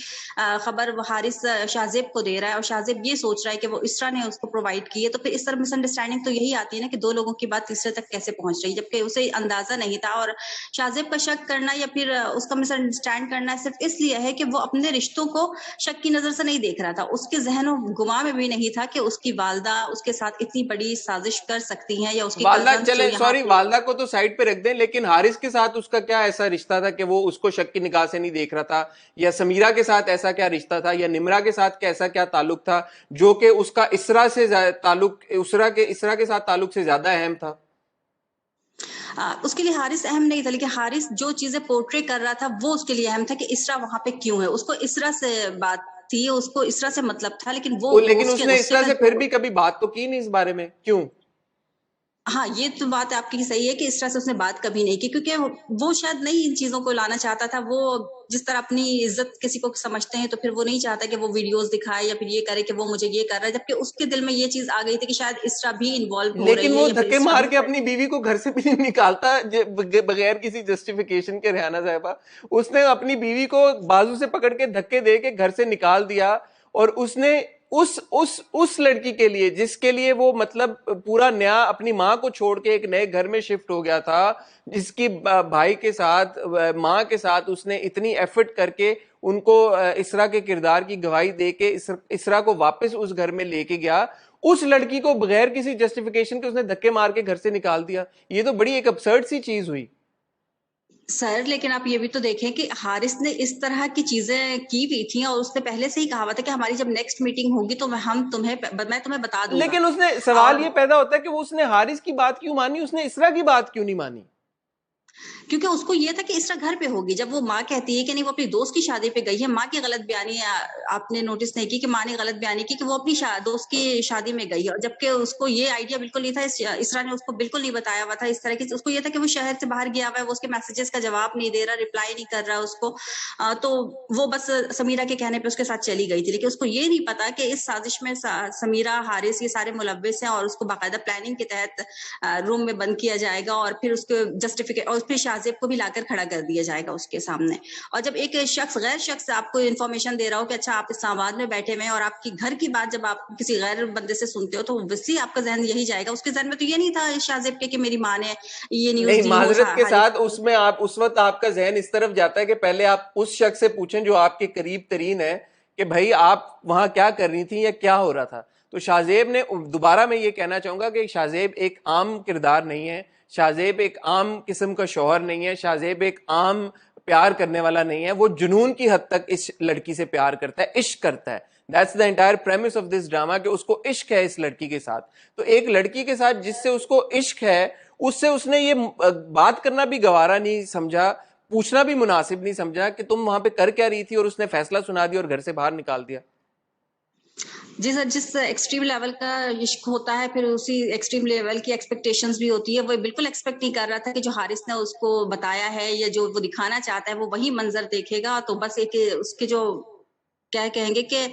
खबर वो हारिस शाहज़ेब को दे रहा है और शाहज़ेब ये सोच रहा है कि वो इसरा ने उसको प्रोवाइड की है। तो फिर इस तरह मिसअंडरस्टैंडिंग तो यही आती है ना कि 2 लोगों की बात तीसरे तक कैसे पहुँच रही है, जबकि उसे कोई अंदाजा नहीं था। और शाहजेब का शक करना या फिर उसका मिसअंडरस्टैंड करना सिर्फ इसलिए है कि वो अपने रिश्तों को शक की नजर से नहीं देख रहा था। उसके जहन गुमा में भी नहीं था कि उसकी वालदा उसके साथ इतनी बड़ी साजिश कर सकती हैं, या उसकी वालदा, कजन्स जो चले यहाँ सॉरी, पे। वालदा को तो साइड पे रख दें, लेकिन हारिस के साथ उसका क्या ऐसा रिश्ता था कि वो उसको शक की निगाह से नहीं देख रहा था? या समीरा के साथ ऐसा क्या रिश्ता था? या निमरा के साथ कैसा क्या ताल्लुक था जो कि उसका इसरा के साथ ताल्लुक से ज्यादा अहम था? उसके लिए हारिस अहम नहीं था, लेकिन हारिस जो चीजें पोर्ट्रे कर रहा था वो उसके लिए अहम था कि इसरा वहां पे क्यों है। उसको इसरा से बात थी, उसको इसरा से मतलब था, लेकिन वो लेकिन उसके उसने गुस्से इसरा में से फिर भी कभी बात तो की नहीं इस बारे में, क्यों? हाँ, ये तो बात आपकी सही है कि इस तरह से उसने बात कभी नहीं की, क्योंकि वो शायद नहीं इन चीजों को लाना चाहता था। वो जिस तरह अपनी इज्जत किसी को समझते हैं, तो फिर वो नहीं चाहता कि वो वीडियोस दिखाए या फिर ये करे कि वो मुझे ये कर रहा है, जबकि उसके दिल में ये चीज आ गई थी कि शायद इसरा भी इन्वॉल्व हो लेकिन रही है वो या फिर धक्के इसरा मार भी। के अपनी बीवी को घर से भी नहीं निकालता बगैर किसी जस्टिफिकेशन के, रेहाना साहिबा। उसने अपनी बीवी को बाजू से पकड़ के धक्के दे के घर से निकाल दिया, और उसने उस लड़की के लिए, जिसके लिए वो मतलब पूरा नया अपनी माँ को छोड़ के एक नए घर में शिफ्ट हो गया था, जिसकी भाई के साथ माँ के साथ उसने इतनी एफर्ट करके उनको इसरा के किरदार की गवाही दे के इसरा को वापस उस घर में लेके गया, उस लड़की को बगैर किसी जस्टिफिकेशन के उसने धक्के मार के घर से निकाल दिया। ये तो बड़ी एक अपसर्ड सी चीज हुई। सर, लेकिन आप ये भी तो देखें कि हारिस ने इस तरह की चीजें की हुई थी और उसने पहले से ही कहा हुआ था कि हमारी जब नेक्स्ट मीटिंग होगी तो मैं तुम्हें बता दूंगा। लेकिन उसने सवाल और ये पैदा होता है कि वो उसने हारिस की बात क्यों मानी, उसने इसरा की बात क्यों नहीं मानी? क्योंकि उसको ये था कि इसरा घर पे होगी। जब वो माँ कहती है कि नहीं वो अपनी दोस्त की शादी पे गई है, माँ की गलत बयानी आपने नोटिस नहीं की कि माँ ने गलत बयानी की कि वो अपनी दोस्त की शादी में गई है, और जबकि उसको ये आइडिया बिल्कुल नहीं था। इसरा ने उसको बिल्कुल नहीं बताया हुआ था इस तरह की। उसको ये था कि वो शहर से बाहर गया हुआ है, वो उसके मैसेजेस का जवाब नहीं दे रहा, रिप्लाई नहीं कर रहा उसको। तो वो बस समीरा के कहने पे उसके साथ चली गई थी, लेकिन उसको ये नहीं पता कि इस साजिश में समीरा, हारिस ये सारे मुलव्विस हैं, और उसको बाकायदा प्लानिंग के तहत रूम में बंद किया जाएगा, और फिर उसको जस्टिफिकेशन, और फिर शाहजेब को भी लाकर खड़ा कर दिया जाएगा उसके सामने। और जब एक गैर शख्स आपको इन्फॉर्मेशन दे रहा हो कि अच्छा आप इस्लामाबाद में बैठे हुए हैं, और आपकी घर की बात जब आप किसी गैर बंदे से सुनते हो, तो ऑब्वियसली आपका जहन यही जाएगा। उसके जहन में तो ये नहीं था शाहजेब के कि मेरी माँ ने ये न्यूज नहीं, दी हो माजरत के हारिस साथ को। उसमें आप उस वक्त आपका जहन इस तरफ जाता है कि पहले आप उस शख्स से पूछें जो आपके करीब तरीन है कि भाई आप वहां क्या कर रही थी या क्या हो रहा था। तो शाहजेब ने, दोबारा मैं ये कहना चाहूंगा कि शाहजेब एक आम किरदार नहीं है, शाहजेब एक आम किस्म का शौहर नहीं है, शाहजेब एक आम प्यार करने वाला नहीं है। वो जुनून की हद तक इस लड़की से प्यार करता है, इश्क करता है। That's the entire premise of this drama कि उसको इश्क है इस लड़की के साथ। तो एक लड़की के साथ जिससे उसको इश्क है, उससे उसने ये बात करना भी गवारा नहीं समझा, पूछना भी मुनासिब नहीं समझा कि तुम वहां पे कर क्या रही थी, और उसने फैसला सुना दिया और घर से बाहर निकाल दिया। जी सर, जिस एक्सट्रीम लेवल का इश्क होता है, फिर उसी एक्सट्रीम लेवल की एक्सपेक्टेशंस भी होती है। वो बिल्कुल एक्सपेक्ट नहीं कर रहा था कि जो हारिस ने उसको बताया है या जो वो दिखाना चाहता है वो वही मंजर देखेगा। तो बस एक उसके जो क्या कहेंगे कि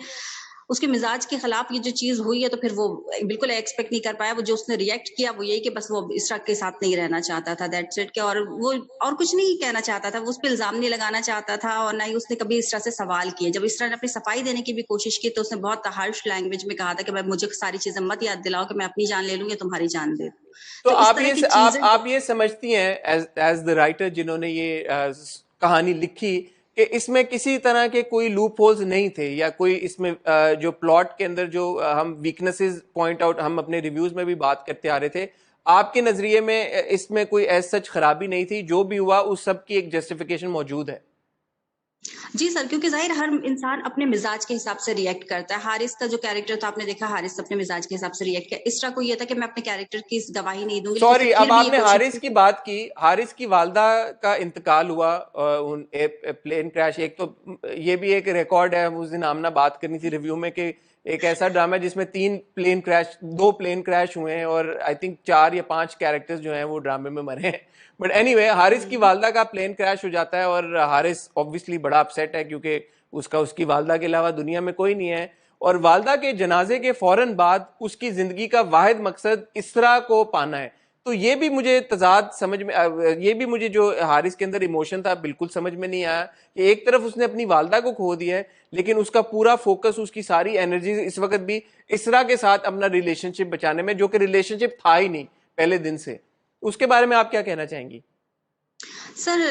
उसके मिजाज के खिलाफ ये जो चीज हुई है, तो फिर वो बिल्कुल एक्सपेक्ट नहीं कर पाया। वो जो उसने रिएक्ट किया वो यही कि बस वो इसरा के साथ नहीं रहना चाहता था, दैट्स इट। के और वो और कुछ नहीं कहना चाहता था, वो उस पर इल्जाम नहीं लगाना चाहता था, और ना ही उसने कभी इसरा से सवाल किए। जब इसरा ने अपनी सफाई देने की भी कोशिश की, तो उसने बहुत हार्श लैंग्वेज में कहा था कि भाई मुझे सारी चीजें मत याद दिलाओ कि मैं अपनी जान ले लूंगी, तुम्हारी जान दे दूं। तो तो इस आप तरह ये की चीजें। आप ये समझती हैं एज द राइटर जिन्होंने ये कहानी लिखी कि इसमें किसी तरह के कोई लूप होल्स नहीं थे, या कोई इसमें जो प्लॉट के अंदर जो हम वीकनेसेस पॉइंट आउट हम अपने रिव्यूज में भी बात करते आ रहे थे, आपके नजरिए में इसमें कोई एज सच खराबी नहीं थी? जो भी हुआ उस सब की एक जस्टिफिकेशन मौजूद है? जी सर, क्योंकि जाहिर हर इंसान अपने मिजाज के हिसाब से रिएक्ट करता है। हारिस का जो कैरेक्टर था आपने देखा, हारिस अपने मिजाज के हिसाब से रिएक्ट किया। इसरा को ये था कि मैं अपने कैरेक्टर की गवाही नहीं दूंगी, लेकिन सॉरी, अब फिर भी ये आपने कोशिश हारिस की की कि बात की, हारिस की वालदा का इंतकाल हुआ प्लेन क्रैश। एक तो ये भी एक रिकॉर्ड है, उस दिन आमना बात करनी थी रिव्यू में कि एक ऐसा ड्रामा है जिसमें दो प्लेन क्रैश हुए हैं, और आई थिंक 4 या 5 कैरेक्टर्स जो हैं वो ड्रामे में मरे हैं। बट एनीवे, हारिस की वालदा का प्लेन क्रैश हो जाता है, और हारिस ऑब्वियसली बड़ा अपसेट है क्योंकि उसकी वालदा के अलावा दुनिया में कोई नहीं है। और वालदा के जनाजे के फौरन बाद उसकी जिंदगी का वाहिद मकसद इसरा को पाना है। तो ये भी मुझे तजाद समझ में, ये भी मुझे जो हारिस के अंदर इमोशन था बिल्कुल समझ में नहीं आया कि एक तरफ उसने अपनी वालदा को खो दिया है, लेकिन उसका पूरा फोकस, उसकी सारी एनर्जी इस वक्त भी इसरा के साथ अपना रिलेशनशिप बचाने में, जो कि रिलेशनशिप था ही नहीं पहले दिन से। उसके बारे में आप क्या कहना चाहेंगी? सर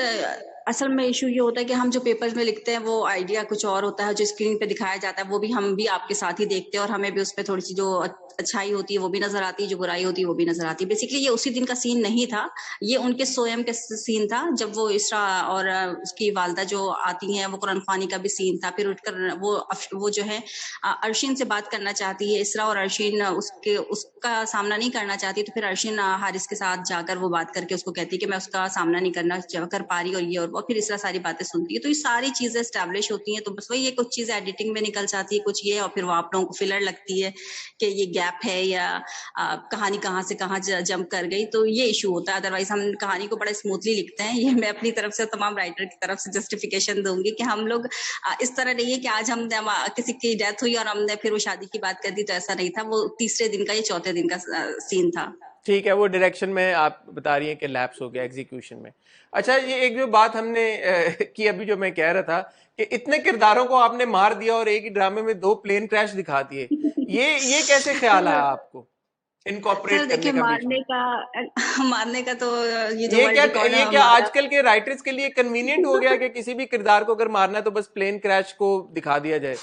असल में इशू ये होता है कि हम जो पेपर्स में लिखते हैं वो आइडिया कुछ और होता है, जो स्क्रीन पे दिखाया जाता है वो भी हम भी आपके साथ ही देखते हैं, और हमें भी उस पे थोड़ी सी जो अच्छाई होती है वो भी नजर आती है, जो बुराई होती है वो भी नजर आती है। बेसिकली ये उसी दिन का सीन नहीं था, ये उनके स्वयं का सीन था, जब वो इसरा और उसकी वालदा जो आती हैं, वो कुरान खानी का भी सीन था। फिर उठकर वो जो है अर्शिन से बात करना चाहती है इसरा, और अर्शिन उसका सामना नहीं करना चाहती, तो फिर अर्शिन हारिस के साथ जाकर वो बात करके उसको कहती है कि मैं उसका सामना नहीं कर पा रही, और ये और फिर इसरा सारी बातें सुनती है। तो ये सारी चीजें एस्टेब्लिश होती हैं, तो बस वही ये कुछ चीजें एडिटिंग में निकल जाती है, कुछ ये, और फिर वो आप लोगों को फिलर लगती है कि ये गैप है या कहानी कहाँ से कहाँ जंप कर गई, तो ये इशू होता है। अदरवाइज हम कहानी को बड़ा स्मूथली लिखते हैं। ये मैं अपनी तरफ से तमाम राइटर की तरफ से जस्टिफिकेशन दूंगी कि हम लोग इस तरह नहीं है कि आज हम किसी की डेथ हुई और हमने फिर वो शादी की बात कर दी, तो ऐसा नहीं था। वो तीसरे दिन का या चौथे दिन का सीन था। ठीक है, वो डायरेक्शन में आप बता रही हैं कि लैप्स हो गया एग्जीक्यूशन में। अच्छा, ये एक जो बात हमने की अभी, जो मैं कह रहा था कि इतने किरदारों को आपने मार दिया और एक ही ड्रामे में 2 प्लेन क्रैश दिखा दिए, ये कैसे ख्याल आया आपको इनकॉर्पोरेट सर करने देखिए, का बीच में? मारने का तो ये जो वर्ल्ड रिकॉर्ड है ये क्या हमारा। आजकल के राइटर्स के लिए कन्वीनियंट हो गया कि किसी भी किरदार को अगर मारना है तो बस प्लेन क्रैश को दिखा दिया जाए?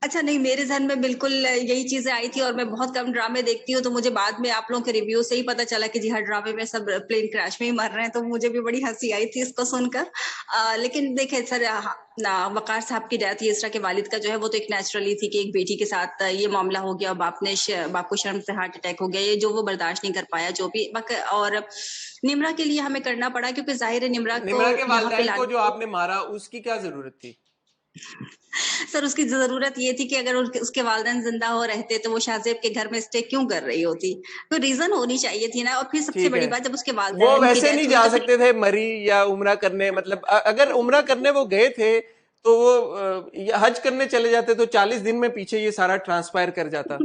अच्छा नहीं, मेरे ज़हन में बिल्कुल यही चीज़ें आई थी, और मैं बहुत कम ड्रामे देखती हूँ, तो मुझे बाद में आप लोगों के रिव्यू से ही पता चला कि जी हर ड्रामे में सब प्लेन क्रैश में ही मर रहे हैं, तो मुझे भी बड़ी हंसी आई थी इसको सुनकर। लेकिन देखें सर, वकार साहब की डेथ, इसरा के वालिद का जो है वो तो एक नेचुरली थी कि एक बेटी के साथ ये मामला हो गया, बाप को शर्म से हार्ट अटैक हो गया, ये जो वो बर्दाश्त नहीं कर पाया जो भी। और निम्रा के लिए हमें करना पड़ा, क्योंकि जाहिर है निम्रा को निम्रा के यहाँ पे वालिदैन को जो आपने मारा, उसकी क्या जरूरत थी? सर उसकी जरूरत ये थी कि अगर उसके वालिदैन जिंदा हो रहते तो वो शाहजेब के घर में स्टे क्यों कर रही होती, तो रीजन होनी चाहिए थी ना। और फिर सबसे ठीक बड़ी है, बात, जब उसके वो वालिदैन की वैसे डेथ नहीं हुई जा तो फिर सकते थे मरी या उम्रा करने, मतलब अगर उम्रा करने वो गए थे तो वो हज करने चले जाते तो 40 दिन में पीछे ये सारा ट्रांसपायर कर जाता।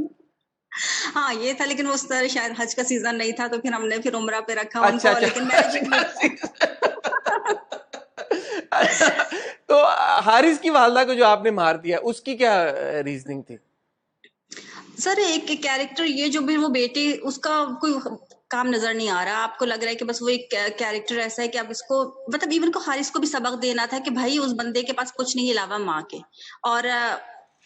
हाँ ये था, लेकिन उस तरह शायद हज का सीजन नहीं था, तो फिर हमने फिर उम्रा पे रखा अच्छा उनको। अच्छा। लेकिन मैंने तो हारिस की वालदा को जो आपने मार दिया, उसकी क्या रीजनिंग थी? सर एक कैरेक्टर, ये जो भी वो बेटी, उसका कोई काम नजर नहीं आ रहा। आपको लग रहा है कि बस वो एक कैरेक्टर ऐसा है कि आप इसको, मतलब इवन को हारिस को भी सबक देना था कि भाई उस बंदे के पास कुछ नहीं अलावा माँ के, और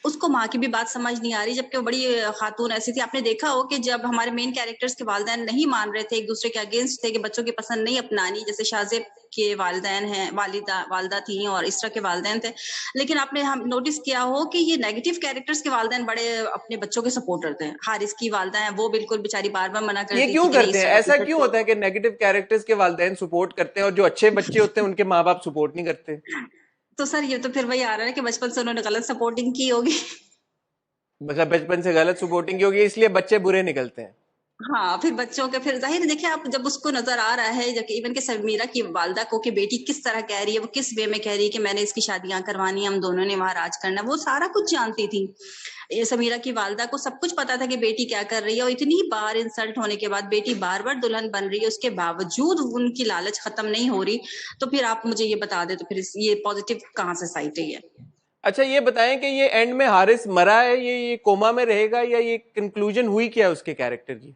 उसको माँ की भी बात समझ नहीं आ रही, जबकि वो बड़ी खातून ऐसी थी। आपने देखा हो कि जब हमारे मेन कैरेक्टर्स के वालिदैन नहीं मान रहे थे, एक दूसरे के अगेंस्ट थे कि बच्चों की पसंद नहीं अपनानी, जैसे शाहजेब के वालिदैन हैं, वालिदा थी, और इसरा के वालिदैन थे। लेकिन आपने हम नोटिस किया हो कि ये नेगेटिव कैरेक्टर्स के वालिदैन बड़े अपने बच्चों के सपोर्टर थे। हारिस की वालिदा है, वो बिल्कुल बेचारी बार बार मना ये करती क्यों थी कि नहीं करते हैं? इसरा ऐसा क्यों होता है कि नेगेटिव कैरेक्टर्स के वालिदैन सपोर्ट करते हैं और जो अच्छे बच्चे होते हैं उनके माँ बाप सपोर्ट नहीं करते? तो सर ये तो फिर वही आ रहा है कि बचपन से उन्होंने गलत सपोर्टिंग की होगी। मतलब बचपन से गलत सपोर्टिंग की होगी, इसलिए बच्चे बुरे निकलते हैं। हाँ, फिर बच्चों के, फिर जाहिर देखिए आप, जब उसको नजर आ रहा है, जबकि इवन के समीरा की वालदा को कि बेटी किस तरह कह रही है, वो किस वे में कह रही है कि मैंने इसकी शादियां करवानी, हम दोनों ने वहां राज करना, वो सारा कुछ जानती थी। ये समीरा की वालदा को सब कुछ पता था कि बेटी क्या कर रही है, और इतनी बार इंसल्ट होने के बाद बेटी बार बार दुल्हन बन रही है, उसके बावजूद उनकी लालच खत्म नहीं हो रही। तो फिर आप मुझे ये बता दे, तो फिर ये पॉजिटिव कहाँ से साइट है ये? अच्छा, ये बताएं कि ये एंड में हारिस मरा है, ये कोमा में रहेगा, या ये कंक्लूजन हुई क्या उसके कैरेक्टर की?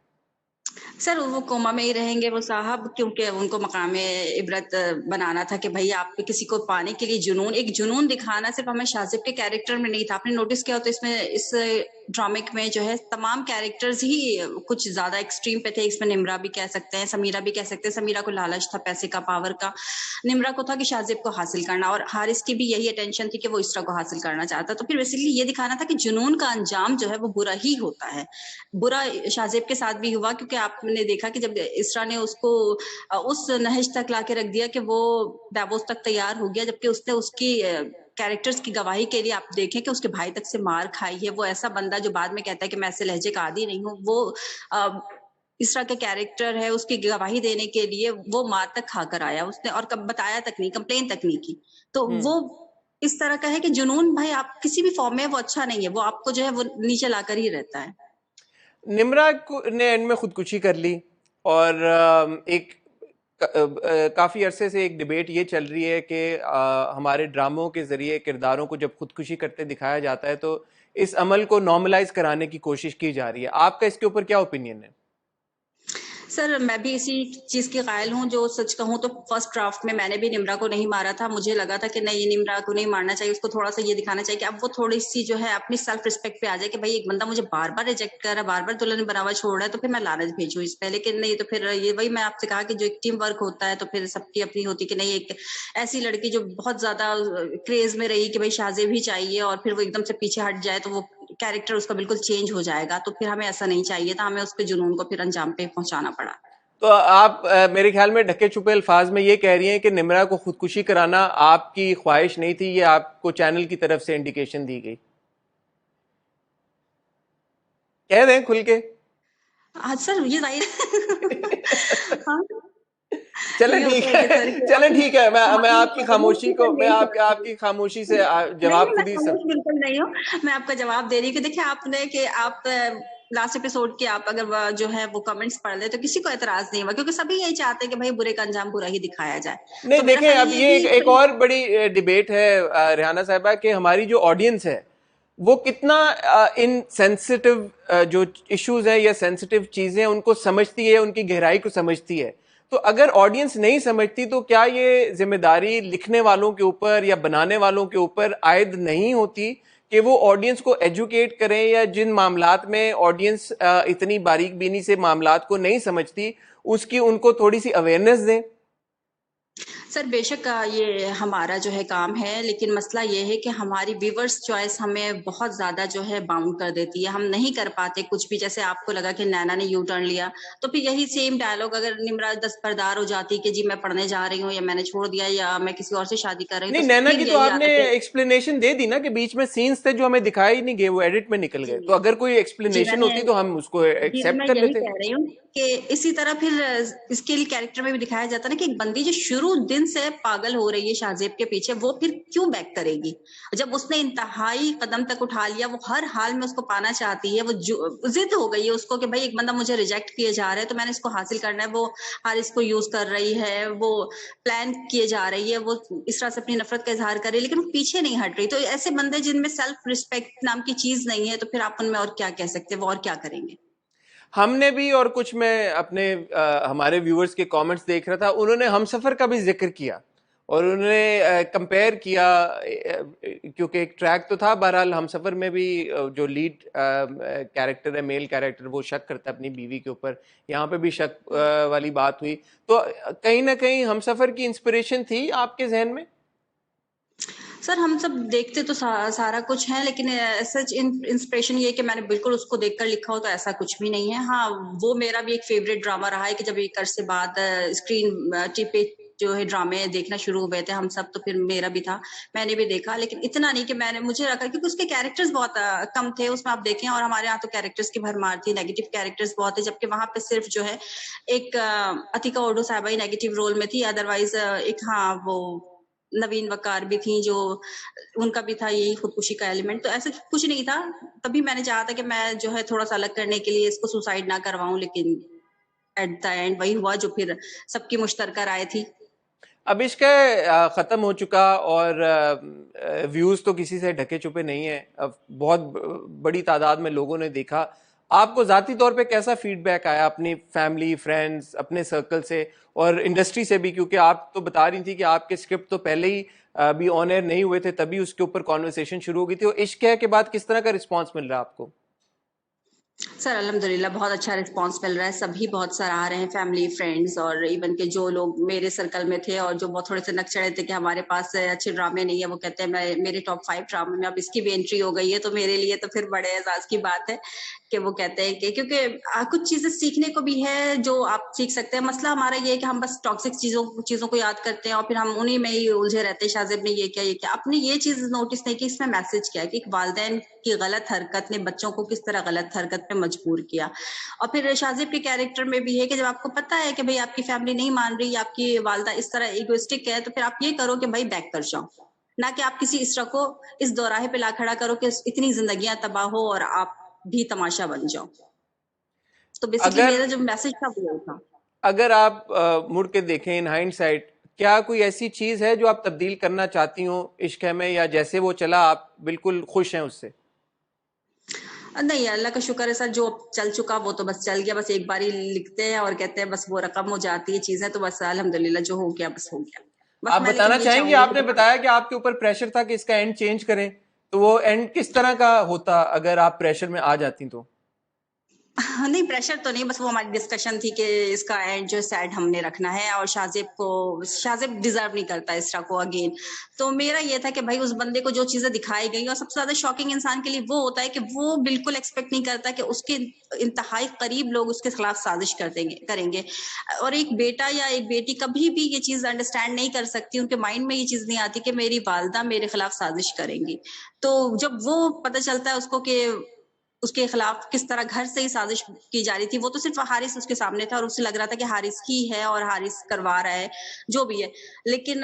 सर वो कोमा में ही रहेंगे वो साहब, क्योंकि उनको मकामे इबरत बनाना था कि भाई आप किसी को पाने के लिए जुनून, एक जुनून दिखाना सिर्फ हमें शाहजेब के कैरेक्टर में नहीं था। आपने नोटिस किया हो तो इसमें, इस ड्रामे में जो है तमाम कैरेक्टर्स ही कुछ ज्यादा एक्सट्रीम पे थे। इसमें निम्रा भी कह सकते हैं, समीरा भी कह सकते हैं। समीरा को लालच था पैसे का, पावर का। निम्रा को था कि शाहजेब को हासिल करना, और हारिस की भी यही अटेंशन थी कि वो इसरा को हासिल करना चाहता। तो फिर बेसिकली ये दिखाना था कि जुनून का अंजाम जो है वो बुरा ही होता है। बुरा शाहजेब के साथ भी हुआ, क्योंकि आपने देखा कि जब इसरा ने उसको उस नहज तक लाके रख दिया कि वो डाइवोर्स तक तैयार हो गया, जबकि उसने उसकी कैरेक्टर्स की गवाही के लिए आप देखें कि उसके भाई तक से मार खाई है। वो ऐसा बंदा जो बाद में कहता है कि मैं ऐसे लहजे का आदी नहीं हूँ, वो इसरा के कैरेक्टर है, उसकी गवाही देने के लिए वो मार तक खाकर आया उसने, और कब बताया तक नहीं, कंप्लेन तक नहीं की। तो वो इस तरह का है कि जुनून भाई आप किसी भी फॉर्म में, वो अच्छा नहीं है, वो आपको जो है वो नीचे लाकर ही रहता है। निम्रा ने एंड में खुदकुशी कर ली, और एक काफ़ी अरसे से एक डिबेट ये चल रही है कि हमारे ड्रामों के ज़रिए किरदारों को जब खुदकुशी करते दिखाया जाता है तो इस अमल को नॉर्मलाइज कराने की कोशिश की जा रही है। आपका इसके ऊपर क्या ओपिनियन है? सर मैं भी इसी चीज की कायल हूँ, जो सच कहूँ तो फर्स्ट ड्राफ्ट में मैंने भी निम्रा को नहीं मारा था। मुझे लगा था कि नहीं, ये निम्रा को नहीं मारना चाहिए, उसको थोड़ा सा ये दिखाना चाहिए कि अब वो थोड़ी सी जो है अपनी सेल्फ रिस्पेक्ट पे आ जाए कि भाई एक बंदा मुझे बार बार रिजेक्ट कर रहा है, बार बार दुल्हन बनावा छोड़ रहा है, तो फिर मैं लानत भेजूं इस पे। लेकिन नहीं, तो फिर ये वही मैं आपसे कहा कि जो एक टीम वर्क होता है तो फिर सबकी अपनी होती कि नहीं, एक ऐसी लड़की जो बहुत ज्यादा क्रेज में रही कि भाई शाज़ेब ही चाहिए और फिर वो एकदम से पीछे हट जाए तो वो कैरेक्टर उसका बिल्कुल चेंज हो जाएगा। तो फिर हमें ऐसा नहीं चाहिए था, हमें उसके जुनून को फिर अंजाम पे पहुंचाना पड़ा। तो आप मेरे ख्याल में ढके छुपे अल्फाज में ये कह रही हैं कि निम्रा को खुदकुशी कराना आपकी ख्वाहिश नहीं थी, ये आपको चैनल की तरफ से इंडिकेशन दी गई। कह दें खुल के। हाँ सर, ये जाहिर हाँ, चलें ये ठीक होता है है, सर कि चलें ठीक है, हाँ, मैं ये आपकी खामोशी को, मैं नहीं आपकी खामोशी से नहीं, जवाब मैं खुद ही खामोश बिल्कुल नहीं हूँ। मैं आपका जवाब दे रही हूँ कि देखिए आपने कि आप लास्ट एपिसोड के आप अगर जो है वो कमेंट्स पढ़ ले तो किसी को एतराज नहीं हुआ, क्योंकि सभी यही चाहते हैं कि भाई बुरे का अंजाम बुरा ही दिखाया जाए। नहीं तो मेरा देखें, ख्याल है अब ये ये भी एक और बड़ी डिबेट है रेहाना साहिबा, कि हमारी जो ऑडियंस है वो कितना इन सेंसिटिव जो इश्यूज हैं या सेंसिटिव चीजें उनको समझती है, उनकी गहराई को समझती है। तो अगर ऑडियंस नहीं समझती तो क्या ये जिम्मेदारी लिखने वालों के ऊपर या बनाने वालों के ऊपर आयद नहीं होती कि वो ऑडियंस को एजुकेट करें, या जिन मामलात में ऑडियंस इतनी बारीक बीनी से मामलात को नहीं समझती उसकी उनको थोड़ी सी अवेयरनेस दें? सर बेशक ये हमारा जो है काम है, लेकिन मसला ये है कि हमारी व्यूवर्स चॉइस हमें बहुत ज्यादा जो है बाउंड कर देती है। हम नहीं कर पाते कुछ भी। जैसे आपको लगा कि नैना ने यू टर्न लिया, तो फिर यही सेम डायलॉग अगर निम्रा दस्तबरदार हो जाती कि जी मैं पढ़ने जा रही हूँ, या मैंने छोड़ दिया, या मैं किसी और से शादी कर रही हूँ, नहीं, तो नैना फिर की तो यही आपने आता कि एक्सप्लेनेशन दे दी ना कि बीच में सीन्स थे जो हमें दिखाई ही नहीं गए, वो एडिट में निकल गए। तो जी अगर कोई जी एक्सप्लेनेशन मैंने होती तो हम उसको जी, तो एक्सेप्ट मैं कर यही लेते। कह रही हूँ कि इसी तरह फिर इसके लिए कैरेक्टर में भी दिखाया जाता है ना कि एक बंदी जो शुरू दिन से पागल हो रही है शाज़ेब के पीछे, वो फिर क्यों बैक करेगी? जब उसने इंतहाई कदम तक उठा लिया, वो हर हाल में उसको पाना चाहती है, वो जिद हो गई है उसको कि भाई एक बंदा मुझे रिजेक्ट किए जा रहा है तो मैंने इसको हासिल करना है। वो हारिस को यूज कर रही है, वो प्लान किए जा रही है, वो इस तरह से अपनी नफरत का इजहार कर रही है, लेकिन वो पीछे नहीं हट रही। तो ऐसे बंदे जिनमें सेल्फ रिस्पेक्ट नाम की चीज नहीं है, तो फिर आप उनमें और क्या कह सकते हैं, वो और क्या करेंगे? हमने भी, और कुछ मैं अपने हमारे व्यूअर्स के कमेंट्स देख रहा था, उन्होंने हमसफर का भी जिक्र किया और उन्होंने कंपेयर किया, क्योंकि एक ट्रैक तो था। बहरहाल हमसफर में भी जो लीड कैरेक्टर है, मेल कैरेक्टर, वो शक करता है अपनी बीवी के ऊपर। यहाँ पे भी शक वाली बात हुई। तो कहीं ना कहीं हमसफर की इंस्पिरेशन थी आपके जहन में? सर हम सब देखते तो सारा कुछ है, लेकिन सच इंस्पिरेशन ये कि मैंने बिल्कुल उसको देखकर लिखा हो तो ऐसा कुछ भी नहीं है। हाँ, वो मेरा भी एक फेवरेट ड्रामा रहा है कि जब एक अरसे बाद स्क्रीन पे जो है ड्रामे देखना शुरू हुए थे हम सब, तो फिर मेरा भी था, मैंने भी देखा। लेकिन इतना नहीं कि मैंने मुझे रखा, क्योंकि उसके कैरेक्टर्स बहुत कम थे उसमें, आप देखें। और हमारे यहाँ तो कैरेक्टर्स की भरमार थी, नेगेटिव कैरेक्टर्स बहुत थे, जबकि वहां पे सिर्फ जो है एक अतिका ओडो साहबा ही नेगेटिव रोल में थी। अदरवाइज एक हाँ वो नवीन वकार भी थी, जो उनका भी था यही खुदकुशी का एलिमेंट। तो ऐसा कुछ नहीं था। तभी मैंने चाहा था कि मैं जो है थोड़ा सा अलग करने के लिए इसको सुसाइड ना करवाऊं, लेकिन एट द एंड वही हुआ जो फिर सबकी मुश्तरका राय थी। अब इसका ख़त्म हो चुका, और व्यूज़ तो किसी से ढके छुपे नहीं है। अब बहुत बड़ी तादाद में लोगों ने देखा। आपको ज़ाती तौर पे कैसा फीडबैक आया अपनी फैमिली, फ्रेंड्स, अपने सर्कल से और इंडस्ट्री से भी? क्योंकि आप तो बता रही थी कि आपके स्क्रिप्ट तो पहले ही अभी ऑन एयर नहीं हुए थे, तभी उसके ऊपर कॉन्वर्सेशन शुरू हो गई थी। और इश्क है के बाद किस तरह का रिस्पॉन्स मिल रहा है आपको? सर अल्हम्दुलिल्लाह बहुत अच्छा रिस्पांस मिल रहा है। सभी बहुत सराह रहे हैं, फैमिली, फ्रेंड्स, और इवन के जो लोग मेरे सर्कल में थे और जो बहुत थोड़े से नक चढ़े थे कि हमारे पास अच्छे ड्रामे नहीं है, वो कहते हैं मैं मेरे टॉप 5 ड्रामे में अब इसकी भी एंट्री हो गई है। तो मेरे लिए तो फिर बड़े एजाज की बात है कि वो कहते हैं कि क्योंकि कुछ चीजें सीखने को भी है जो आप सीख सकते हैं। मसला हमारा ये है कि हम बस टॉक्सिक चीजों को याद करते हैं और फिर हम उन्हीं में ही उलझे रहते हैं। शाज़ेब ने ये क्या आपने ये चीज नोटिस नहीं की इसमें मैसेज क्या है कि एक वालिदैन की गलत हरकत ने बच्चों को किस तरह गलत हरकत पे मजबूर किया। और फिर शाज़ेब के कैरेक्टर में भी है कि जब आपको पता है कि भाई आपकी फैमिली नहीं मान रही, आपकी वालदा इस तरह इगोइस्टिक है, तो फिर आप ये करो कि भाई बैक कर जाओ, ना कि आप किसी इसरा को इस दोराहे पे ला खड़ा करो कि इतनी जिंदगियां तबाह हो और आप भी तमाशा बन जाओ। तो बेसिकली अगर मेरा जो मैसेज था वो था। अगर आप मुड़ के देखें इन हाइंडसाइट, क्या कोई ऐसी चीज है जो आप तब्दील करना चाहती हो इश्क है में, या जैसे वो चला आप बिल्कुल खुश हैं उससे? नहीं, अल्लाह का शुक्र है सर, जो चल चुका वो तो बस चल गया, बस एक बार ही लिखते हैं और कहते हैं बस वो रकम हो जाती है चीजें, तो बस अल्हम्दुलिल्लाह जो हो गया बस हो गया। बस आप मैं लेकिन बताना ये चाहेंगे, चाहूंगी आपने कि बताया कि आपके ऊपर प्रेशर था कि इसका एंड चेंज करें, तो वो एंड किस तरह का होता अगर आप प्रेशर में आ जाती तो? हाँ, नहीं प्रेशर तो नहीं, बस वो हमारी डिस्कशन थी कि इसका एंड जो सैड हमने रखना है और शाहजेब डिजर्व नहीं करता इसरा को अगेन। तो मेरा ये था कि भाई उस बंदे को जो चीजें दिखाई गई, और सबसे ज्यादा शॉकिंग इंसान के लिए वो होता है कि वो बिल्कुल एक्सपेक्ट नहीं करता कि उसके इंतहाई करीब लोग उसके खिलाफ साजिश करेंगे। और एक बेटा या एक बेटी कभी भी ये चीज अंडरस्टैंड नहीं कर सकती, उनके माइंड में ये चीज नहीं आती कि मेरी वालदा मेरे खिलाफ साजिश करेंगी। तो जब वो पता चलता है उसको कि उसके खिलाफ किस तरह घर से ही साजिश की जा रही थी, वो तो सिर्फ हारिस उसके सामने था और उसे लग रहा था कि हारिस ही है और हारिस करवा रहा है जो भी है, लेकिन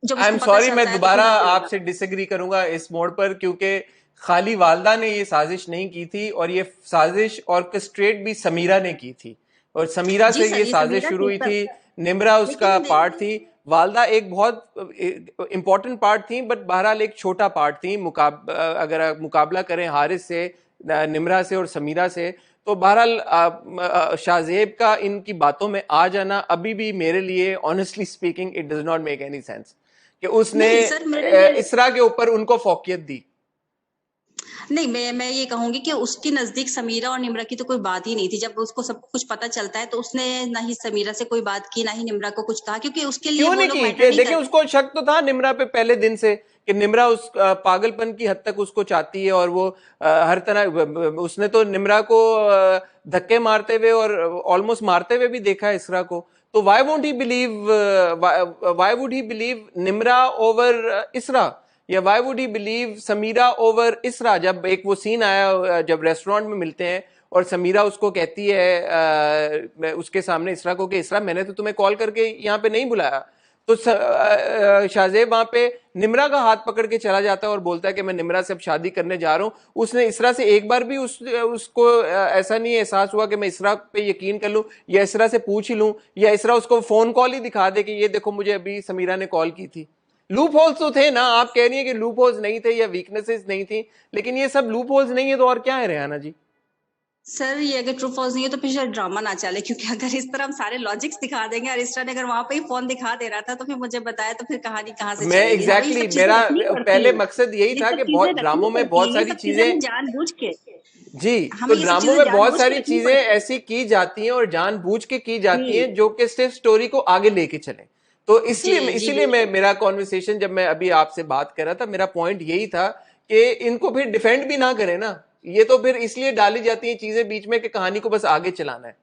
जब आई एम उसको पता सॉरी, मैं चलता है तो दोबारा फिर आपसे डिसएग्री करूंगा इस मोड़ पर, क्योंकि खाली वालदा ने ये साजिश नहीं की थी, और ये साजिश ऑर्केस्ट्रेट भी समीरा ने की थी, और समीरा जी से सर, ये ये साजिश समीरा शुरू की हुई सब, थी। निम्रा उसका लेकिन पार्ट थी, वालदा एक बहुत इंपॉर्टेंट पार्ट थी, बट बहरहाल एक छोटा पार्ट थी। अगर आप मुकाबला करें हारिस से, निम्रा से और समीरा से, तो बहरहाल शाहजेब का इनकी बातों में आ जाना अभी भी मेरे लिए honestly speaking it does not make any sense कि उसने नहीं सर मेरे लिए इसरा के ऊपर उनको फौकियत दी। नहीं, मैं ये कहूंगी कि उसके नजदीक समीरा और निम्रा की तो कोई बात ही नहीं थी। जब उसको सब कुछ पता चलता है तो उसने ना ही समीरा से कोई बात की ना ही निम्रा को कुछ कहा, क्योंकि उसके लिए क्यों वो नहीं लोग की? मैटर कि नहीं देखिए, करते। उसको शक तो था निम्रा पे पहले दिन से कि निम्रा उस पागलपन की हद तक उसको चाहती है, और वो हर तरह उसने तो निम्रा को धक्के मारते हुए और ऑलमोस्ट मारते हुए भी देखा है इसरा को। तो why would he believe Nimra over Isra, या why would he believe Sameera over Isra? जब एक वो सीन आया जब रेस्टोरेंट में मिलते हैं और समीरा उसको कहती है उसके सामने इसरा को कि इसरा, मैंने तो तुम्हें कॉल करके यहाँ पे नहीं बुलाया, तो शाहजेब वहां पे निम्रा का हाथ पकड़ के चला जाता है और बोलता है कि मैं निम्रा से अब शादी करने जा रहा हूं। उसने इसरा से एक बार भी उसको ऐसा नहीं एहसास हुआ कि मैं इसरा पे यकीन कर लूं, या इसरा से पूछ ही लूं, या इसरा उसको फोन कॉल ही दिखा दे कि ये देखो मुझे अभी समीरा ने कॉल की थी। लूप होल्स तो थे ना, आप कह रही है कि लूप होल्स नहीं थे या वीकनेसेस नहीं थी, लेकिन ये सब लूप होल्स नहीं है तो और क्या है रेहाना जी? सर ये अगर ट्रू फॉल्स नहीं है तो फिर शायद ड्रामा ना चले, क्योंकि अगर इस तरह हम सारे लॉजिक्स दिखा देंगे और इस तरह ने अगर वहां पे ही फोन दिखा दे रहा था तो फिर मुझे बताया तो फिर कहानी कहाँ से मैं चलेगी। हम ये एग्जैक्टली सब चीजें मेरा रखनी पड़ती पहले हैं, मकसद यही ये था सब कि चीजें बहुत रखनी ड्रामों में पड़ती बहुत हैं, ये सारी सब चीजें चीजें, हमें जानबूझ के जी, तो हमें ये सब ड्रामों चीजें में बहुत जानबूझ के सारी रखनी चीजें पड़ती ऐसी की जाती हैं और जानबूझ के की जाती हैं जी जो कि सिर्फ स्टोरी को आगे लेके चलें। तो जी इसलिए जी इसीलिए मैं बिल्कुल। मेरा कॉन्वर्सेशन जब मैं अभी आपसे बात कर रहा था, मेरा पॉइंट यही था कि इनको फिर डिफेंड भी ना करें ना, ये तो फिर इसलिए डाली जाती हैं चीजें बीच में कि कहानी को बस आगे चलाना है।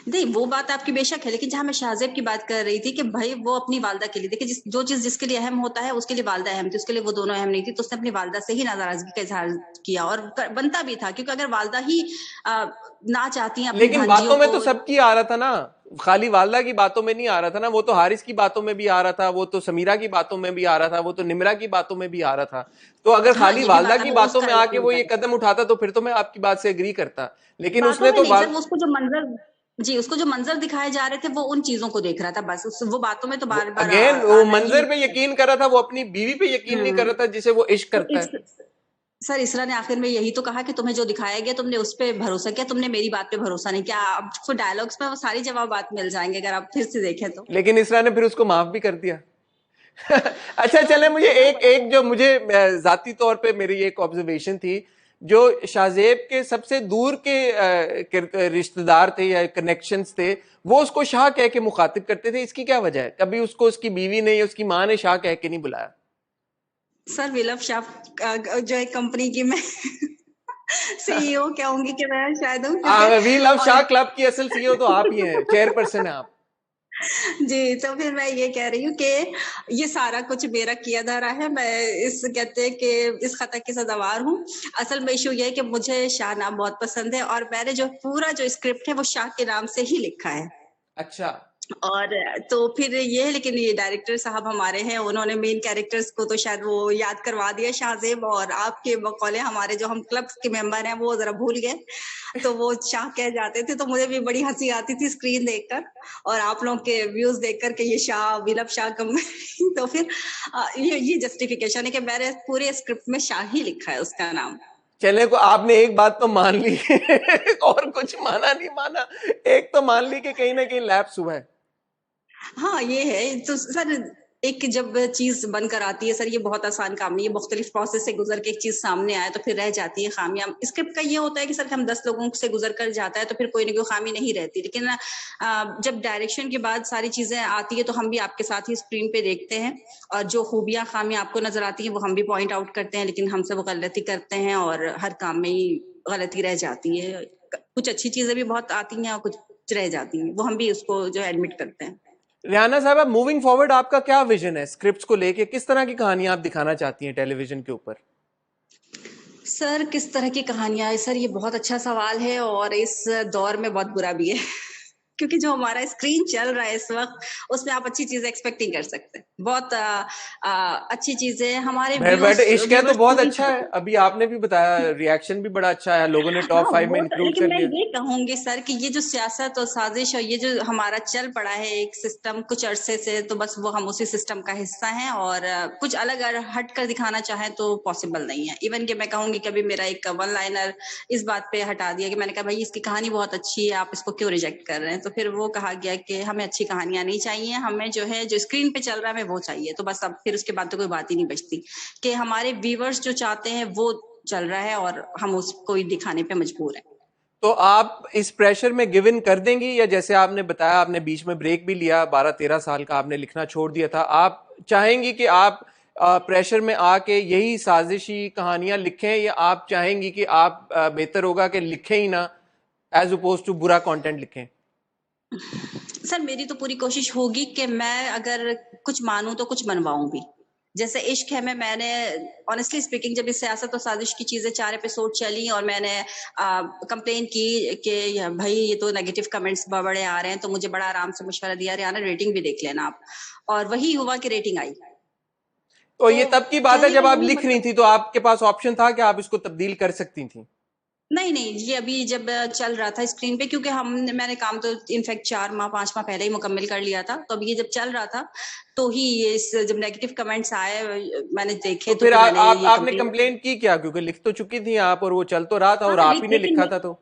नहीं वो बात आपकी बेशक है, लेकिन जहां मैं शाहजेब की बात कर रही थी कि भाई वो अपनी वालदा के लिए, देखिए जो चीज जिसके लिए अहम होता है उसके लिए वालदा अहम थी, उसके लिए वो दोनों अहम नहीं थी, तो उसने अपनी वालदा से ही नाराजगी का इजहार किया और बनता भी था, क्योंकि अगर वालदा ही ना चाहती हैं अपनी लेकिन भांजियों बातों में को। तो सबकी आ रहा था ना, खाली वालदा की बातों में नहीं आ रहा था ना, वो तो हारिस की बातों में भी आ रहा था, वो तो समीरा की बातों में भी आ रहा था, वो तो निम्रा की बातों में भी आ रहा था। तो अगर हाँ खाली ये भी वालदा बात है, की वो बातों उसका में एक आके वो ये है। कदम उठाता तो फिर तो मैं आपकी बात से एग्री करता, लेकिन बातों उसने में तो नहीं सर, वो उसको जो मंजर जी उसको जो मंजर दिखाए जा रहे थे वो उन चीजों को देख रहा था बस, वो बातों में तो बार बार अगेन वो आना ही मंजर पे नहीं। यकीन कर रहा था, वो अपनी बीवी पे यकीन नहीं कर रहा था जिसे वो इश्क तो करता इस है। सर इसरा ने आखिर में यही तो कहा कि तुम्हें जो दिखाया गया तुमने उस पे भरोसा किया, तुमने मेरी बात पे भरोसा नहीं किया। आपको डायलॉग्स में वो सारी जवाबात मिल जाएंगे अगर आप फिर से देखें तो। लेकिन इसरा ने फिर उसको माफ भी कर दिया। अच्छा चले, सर मुझे करना एक पड़ा। एक जो मुझे जाती तौर पे मेरी एक ऑब्जर्वेशन थी, जो शाहजेब के सबसे दूर के रिश्तेदार थे या कनेक्शंस थे, वो उसको शाह कह के मुखातिब करते थे। इसकी क्या वजह है? कभी उसको उसकी बीवी ने या उसकी माँ ने शाह कह के नहीं बुलाया? सर विलव शाह जो है कंपनी की मैं सीईओ कहूंगी कि मैं शायद हूँ, क्योंकि वी लव और शाह क्लब की असल सीईओ तो आप ही हैं, चेयरपर्सन है आप। जी तो फिर मैं ये कह रही हूँ कि ये सारा कुछ मेरा किया धरा है, मैं इस कहते हैं कि इस खता की सदावार हूँ। असल में इशू ये है कि मुझे शाह नाम बहुत पसंद है और मैंने जो पूरा जो स्क्रिप्ट है वो शाह के नाम से ही लिखा है। अच्छा, और तो फिर ये है, लेकिन ये डायरेक्टर साहब हमारे हैं, उन्होंने मेन कैरेक्टर्स को तो शायद वो याद करवा दिया शाहजेब, और आपके बकौले हमारे जो हम क्लब के मेंबर हैं वो जरा भूल गए, तो वो शाह कह जाते थे, तो मुझे भी बड़ी हंसी आती थी स्क्रीन देखकर और आप लोगों के व्यूज देखकर कि ये शाह विलप शाह कम तो फिर ये जस्टिफिकेशन है कि मैंने पूरे स्क्रिप्ट में शाह ही लिखा है उसका नाम। चले को आपने एक बात तो मान ली और कुछ माना नहीं माना, एक तो मान ली कि कहीं ना कहीं लैप्स हुआ है। हाँ, ये है तो सर, एक जब चीज बनकर आती है सर, ये बहुत आसान काम नहीं है, मुख्तलिफ प्रोसेस से गुजर के एक चीज सामने आए तो फिर रह जाती है खामियां। स्क्रिप्ट का ये होता है कि सर हम 10 लोगों से गुजर कर जाता है तो फिर कोई ना कोई खामी नहीं रहती, लेकिन जब डायरेक्शन के बाद सारी चीजें आती है तो हम भी आपके साथ ही स्क्रीन पे देखते हैं, और जो खूबियां खामियां आपको नजर आती है वो हम भी पॉइंट आउट करते हैं, लेकिन हमसे वो गलती करते हैं और हर काम में ही गलती रह जाती है। कुछ अच्छी चीजें भी बहुत आती हैं और कुछ रह जाती हैं, वो हम भी उसको जो एडमिट करते हैं। रियाना साहब, मूविंग फॉरवर्ड आपका क्या विजन है स्क्रिप्ट्स को लेके? किस तरह की कहानियां आप दिखाना चाहती हैं टेलीविजन के ऊपर? सर किस तरह की कहानियां है सर, ये बहुत अच्छा सवाल है और इस दौर में बहुत बुरा भी है क्योंकि जो हमारा स्क्रीन चल रहा है इस वक्त उसमें आप अच्छी चीजें एक्सपेक्ट नहीं कर सकते। बहुत अच्छी चीजें हमारे बट इश्क है तो व्यूअर्स बहुत पूरी। अच्छा है, अभी आपने भी बताया रिएक्शन भी बड़ा अच्छा है, लोगों ने टॉप हाँ 5 में वो इंक्लूड लेकिन कर मैं लिया। ये कहूंगी सर कि ये जो सियासत और साजिश और ये जो हमारा चल पड़ा है एक सिस्टम कुछ अरसे से, तो बस वो हम उसी सिस्टम का हिस्सा हैं और कुछ अलग अगर हट कर दिखाना चाहें तो पॉसिबल नहीं है। इवन कि मैं कहूंगी कि अभी मेरा एक वन लाइनर इस बात पे हटा दिया कि मैंने कहा भाई इसकी कहानी बहुत अच्छी है, आप इसको क्यों रिजेक्ट कर रहे हैं? तो फिर वो कहा गया कि हमें अच्छी कहानियां नहीं चाहिए, हमें जो है जो स्क्रीन पे चल रहा है हमें वो चाहिए। तो बस अब फिर उसके बाद तो कोई बात ही नहीं बचती कि हमारे व्यूअर्स जो चाहते हैं वो चल रहा है और हम उसको ही दिखाने पे मजबूर हैं। तो आप इस प्रेशर में गिव इन कर देंगी, या जैसे आपने बताया आपने बीच में ब्रेक भी लिया, 12-13 साल का आपने लिखना छोड़ दिया था, आप चाहेंगी कि आप प्रेशर में आके यही साजिशी कहानियां लिखें, या आप चाहेंगी कि आप बेहतर होगा कि लिखें ही ना, एज अपोज टू बुरा कंटेंट लिखें? सर मेरी तो पूरी कोशिश होगी कि मैं अगर कुछ मानूं तो कुछ मनवाऊं भी। जैसे इश्क है में मैंने ऑनेस्टली स्पीकिंग जब इस सियासत और साजिश की चीजें 4 एपिसोड चली और मैंने कंप्लेन की कि भाई ये तो नेगेटिव कमेंट्स बड़े आ रहे हैं, तो मुझे बड़ा आराम से मशवरा दिया रियाना रेटिंग भी देख लेना आप, और वही हुआ कि रेटिंग आई। तो ये तो तब की बात है कहने जब का आप यही लिख रही मतलब, थी, तो आपके पास ऑप्शन था कि आप इसको तब्दील कर सकती थी? नहीं नहीं, ये अभी जब चल रहा था स्क्रीन पे, क्योंकि मैंने काम तो इनफैक्ट 4 माह 5 माह पहले ही मुकम्मल कर लिया था, तो अब ये जब चल रहा था तो ही ये जब नेगेटिव कमेंट्स आए मैंने तो देखे तो फिर फिर मैंने ये आपने कंप्लेन। कंप्लेंट की क्या? क्योंकि लिख तो चुकी थी आप और वो चल तो रहा था और हाँ आप ही ने लेकिन लिखा था तो।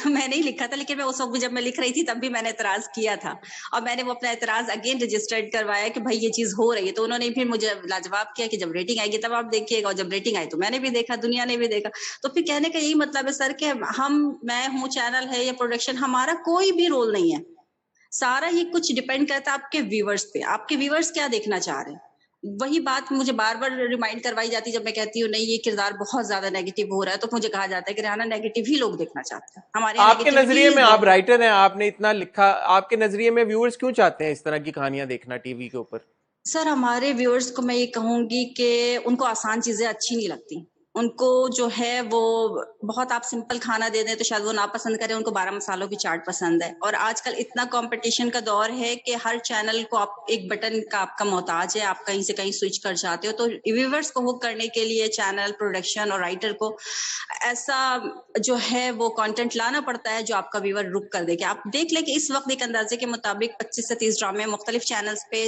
मैंने ही लिखा था, लेकिन मैं उस वक्त जब मैं लिख रही थी तब भी मैंने एतराज किया था और मैंने वो अपना एतराज अगेन रजिस्टर्ड करवाया कि भाई ये चीज हो रही है। तो उन्होंने फिर मुझे लाजवाब किया कि जब रेटिंग आएगी तब आप देखिएगा, और जब रेटिंग आई तो मैंने भी देखा, दुनिया ने भी देखा। तो फिर कहने का यही मतलब है सर कि मैं हूँ, चैनल है या प्रोडक्शन, हमारा कोई भी रोल नहीं है। सारा ये कुछ डिपेंड करता है आपके व्यूवर्स पे, आपके व्यूवर्स क्या देखना चाह रहे हैं। वही बात मुझे बार बार रिमाइंड करवाई जाती है जब मैं कहती हूँ नहीं ये किरदार बहुत ज्यादा नेगेटिव हो रहा है, तो मुझे कहा जाता है कि रिहाना नेगेटिव ही लोग देखना चाहते हैं, हमारे यहाँ आपके नजरिए नेगेटिविटी में, आप ज्यादा। राइटर हैं, आपने इतना लिखा, आपके नजरिए में व्यूअर्स क्यों चाहते हैं इस तरह की कहानियां देखना टीवी के ऊपर? सर हमारे व्यूअर्स को मैं ये कहूंगी कि उनको आसान चीजें अच्छी नहीं लगती। उनको जो है वो बहुत आप सिंपल खाना दे दें तो शायद वो नापसंद करें, उनको 12 मसालों की चाट पसंद है। और आजकल इतना कंपटीशन का दौर है कि हर चैनल को आप एक बटन का आपका मोहताज है, आप कहीं से कहीं स्विच कर जाते हो। तो व्यूअर्स को हुक करने के लिए चैनल, प्रोडक्शन और राइटर को ऐसा जो है वो कंटेंट लाना पड़ता है जो आपका व्यूअर रुक कर दे। कि आप देख लें कि इस वक्त एक अंदाजे के मुताबिक 25 से 30 ड्रामे मुख्तलिफ चैनल्स पे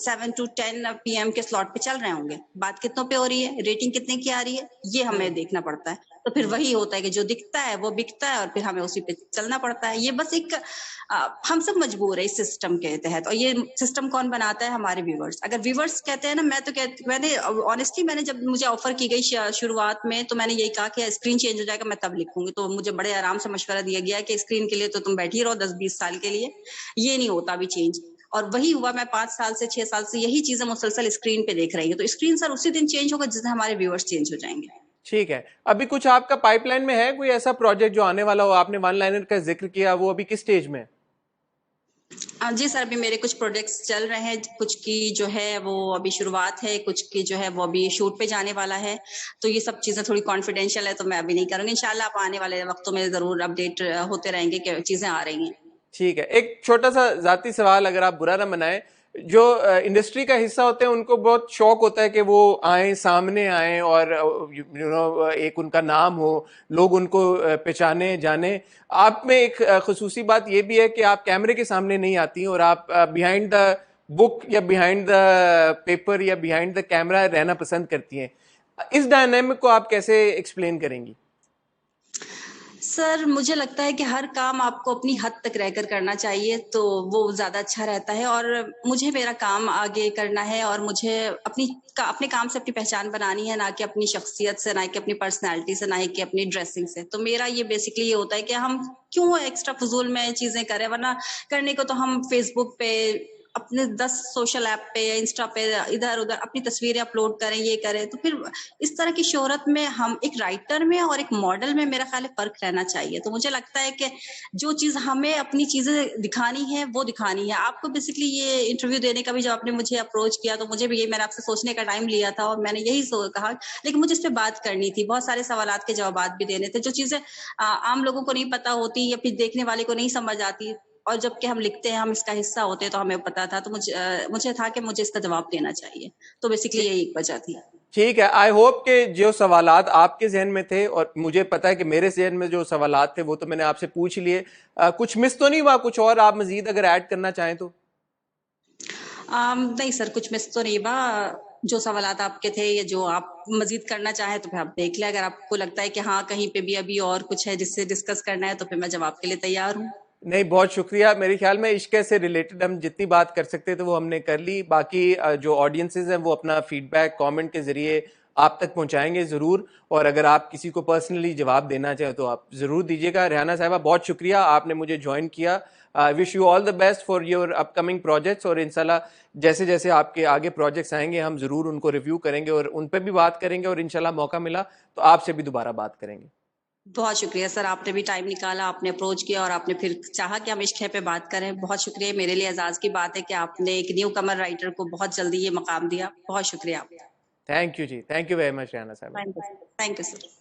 7 to 10 PM के स्लॉट पे चल रहे होंगे। बात कितनों पे हो रही है, रेटिंग कितने की आ रही है, ये हमें देखना पड़ता है। तो फिर वही होता है कि जो दिखता है वो बिकता है और फिर हमें उसी पे चलना पड़ता है। ये बस एक हम सब मजबूर है इस सिस्टम के तहत, और ये सिस्टम कौन बनाता है? हमारे व्यूवर्स। अगर व्यूवर्स कहते हैं ना, मैंने ऑनेस्टली मैंने जब मुझे ऑफर की गई शुरुआत में तो मैंने यही कहा कि स्क्रीन चेंज हो जाएगा मैं तब लिखूंगी। तो मुझे बड़े आराम से मशवरा दिया गया कि स्क्रीन के लिए तो तुम बैठी रहो 10-20 साल के लिए, ये नहीं होता अभी चेंज। और वही हुआ, मैं 5 साल से 6 साल से यही चीजें मुसलसल स्क्रीन पे देख रही हूँ। तो स्क्रीन सर उसी दिन चेंज होगा जिस दिन हमारे व्यूअर्स चेंज हो जाएंगे। ठीक है, अभी कुछ आपका पाइपलाइन में है कोई ऐसा प्रोजेक्ट जो आने वाला हो? आपने वन लाइनर का जिक्र किया, वो अभी किस स्टेज में है? जी सर, अभी मेरे कुछ प्रोजेक्ट्स चल रहे हैं, कुछ की जो है वो अभी शुरुआत है, कुछ की जो है वो अभी शूट पे जाने वाला है। तो ये सब चीजें थोड़ी कॉन्फिडेंशियल है तो मैं अभी नहीं करूंगी। इंशाल्लाह आप आने वाले वक्तों में जरूर अपडेट होते रहेंगे कि चीजें आ रही हैं। ठीक है, एक छोटा सा जाती सवाल, अगर आप बुरा ना मनाएं, जो इंडस्ट्री का हिस्सा होते हैं उनको बहुत शौक होता है कि वो आए, सामने आए और एक उनका नाम हो, लोग उनको पहचाने जाने। आप में एक खसूसी बात ये भी है कि आप कैमरे के सामने नहीं आती और आप बिहाइंड द बुक या बिहाइंड द पेपर या बिहाइंड द कैमरा रहना पसंद करती हैं। इस डायनामिक को आप कैसे एक्सप्लेन करेंगी? सर, मुझे लगता है कि हर काम आपको अपनी हद तक रहकर करना चाहिए, तो वो ज़्यादा अच्छा रहता है और मुझे मेरा काम आगे करना है और मुझे अपने काम से अपनी पहचान बनानी है, ना कि अपनी शख्सियत से, ना कि अपनी पर्सनैलिटी से, ना ही कि अपनी ड्रेसिंग से। तो मेरा ये बेसिकली ये होता है कि हम क्यों एक्स्ट्रा फ़िज़ूल में चीज़ें करें, वरना करने को तो हम फ़ेसबुक पे अपने 10 सोशल ऐप पे या इंस्टा पे इधर-उधर अपनी तस्वीरें अपलोड करें, ये करें, तो फिर इस तरह की शोहरत में हम एक राइटर में और एक मॉडल में मेरा ख्याल है फ़र्क रहना चाहिए। तो मुझे लगता है कि जो चीज़ हमें अपनी चीज़ें दिखानी है, वो दिखानी है। आपको बेसिकली ये इंटरव्यू देने का भी जब आपने मुझे अप्रोच किया, तो मुझे भी यही, मैंने आपसे सोचने का टाइम लिया था और मैंने यही कहा, लेकिन मुझे इस पे बात करनी थी। बहुत सारे सवालात के जवाबात भी देने थे, जो चीज़ें आम लोगों को नहीं पता होती या फिर देखने वाले को नहीं समझ आती, और जबकि हम लिखते हैं, हम इसका हिस्सा होते हैं, तो हमें पता था। तो मुझे था कि मुझे इसका जवाब देना चाहिए। तो बेसिकली यही एक वजह थी। ठीक है, आई होप कि जो सवालात आपके जहन में थे और मुझे पता है कि मेरे जहन में जो सवालात थे वो तो मैंने आपसे पूछ लिए। कुछ मिस तो नहीं हुआ? कुछ और आप मजीद अगर ऐड करना चाहें तो? नहीं सर, कुछ मिस तो नहीं हुआ। जो सवालात आपके थे या जो आप मज़ीद करना चाहें तो फिर आप देख लें। अगर आपको लगता है कि हाँ, कहीं पे भी अभी और कुछ है जिससे डिस्कस करना है, तो फिर मैं जवाब के लिए तैयार हूँ। नहीं, बहुत शुक्रिया। मेरे ख्याल में इश्क से रिलेटेड हम जितनी बात कर सकते थे वो हमने कर ली। बाकी जो ऑडियंसेस हैं वो अपना फीडबैक कमेंट के ज़रिए आप तक पहुंचाएंगे ज़रूर, और अगर आप किसी को पर्सनली जवाब देना चाहें तो आप ज़रूर दीजिएगा। रेहाना साहिबा, बहुत शुक्रिया, आपने मुझे ज्वाइन किया। I wish you all the best for your upcoming projects, और इंशाल्लाह जैसे जैसे आपके आगे प्रोजेक्ट्स आएंगे हम ज़रूर उनको रिव्यू करेंगे और उन पर भी बात करेंगे, और इंशाल्लाह मौका मिला तो आपसे भी दोबारा बात करेंगे। बहुत शुक्रिया सर, आपने भी टाइम निकाला, आपने अप्रोच किया और आपने फिर चाहा कि हम इश्क है पे बात करें। बहुत शुक्रिया। मेरे लिए एजाज़ की बात है कि आपने एक न्यू कमर राइटर को बहुत जल्दी ये मकाम दिया। बहुत शुक्रिया आपका। Thank you ji, thank you very much Rehana Sahiba. Thank you sir.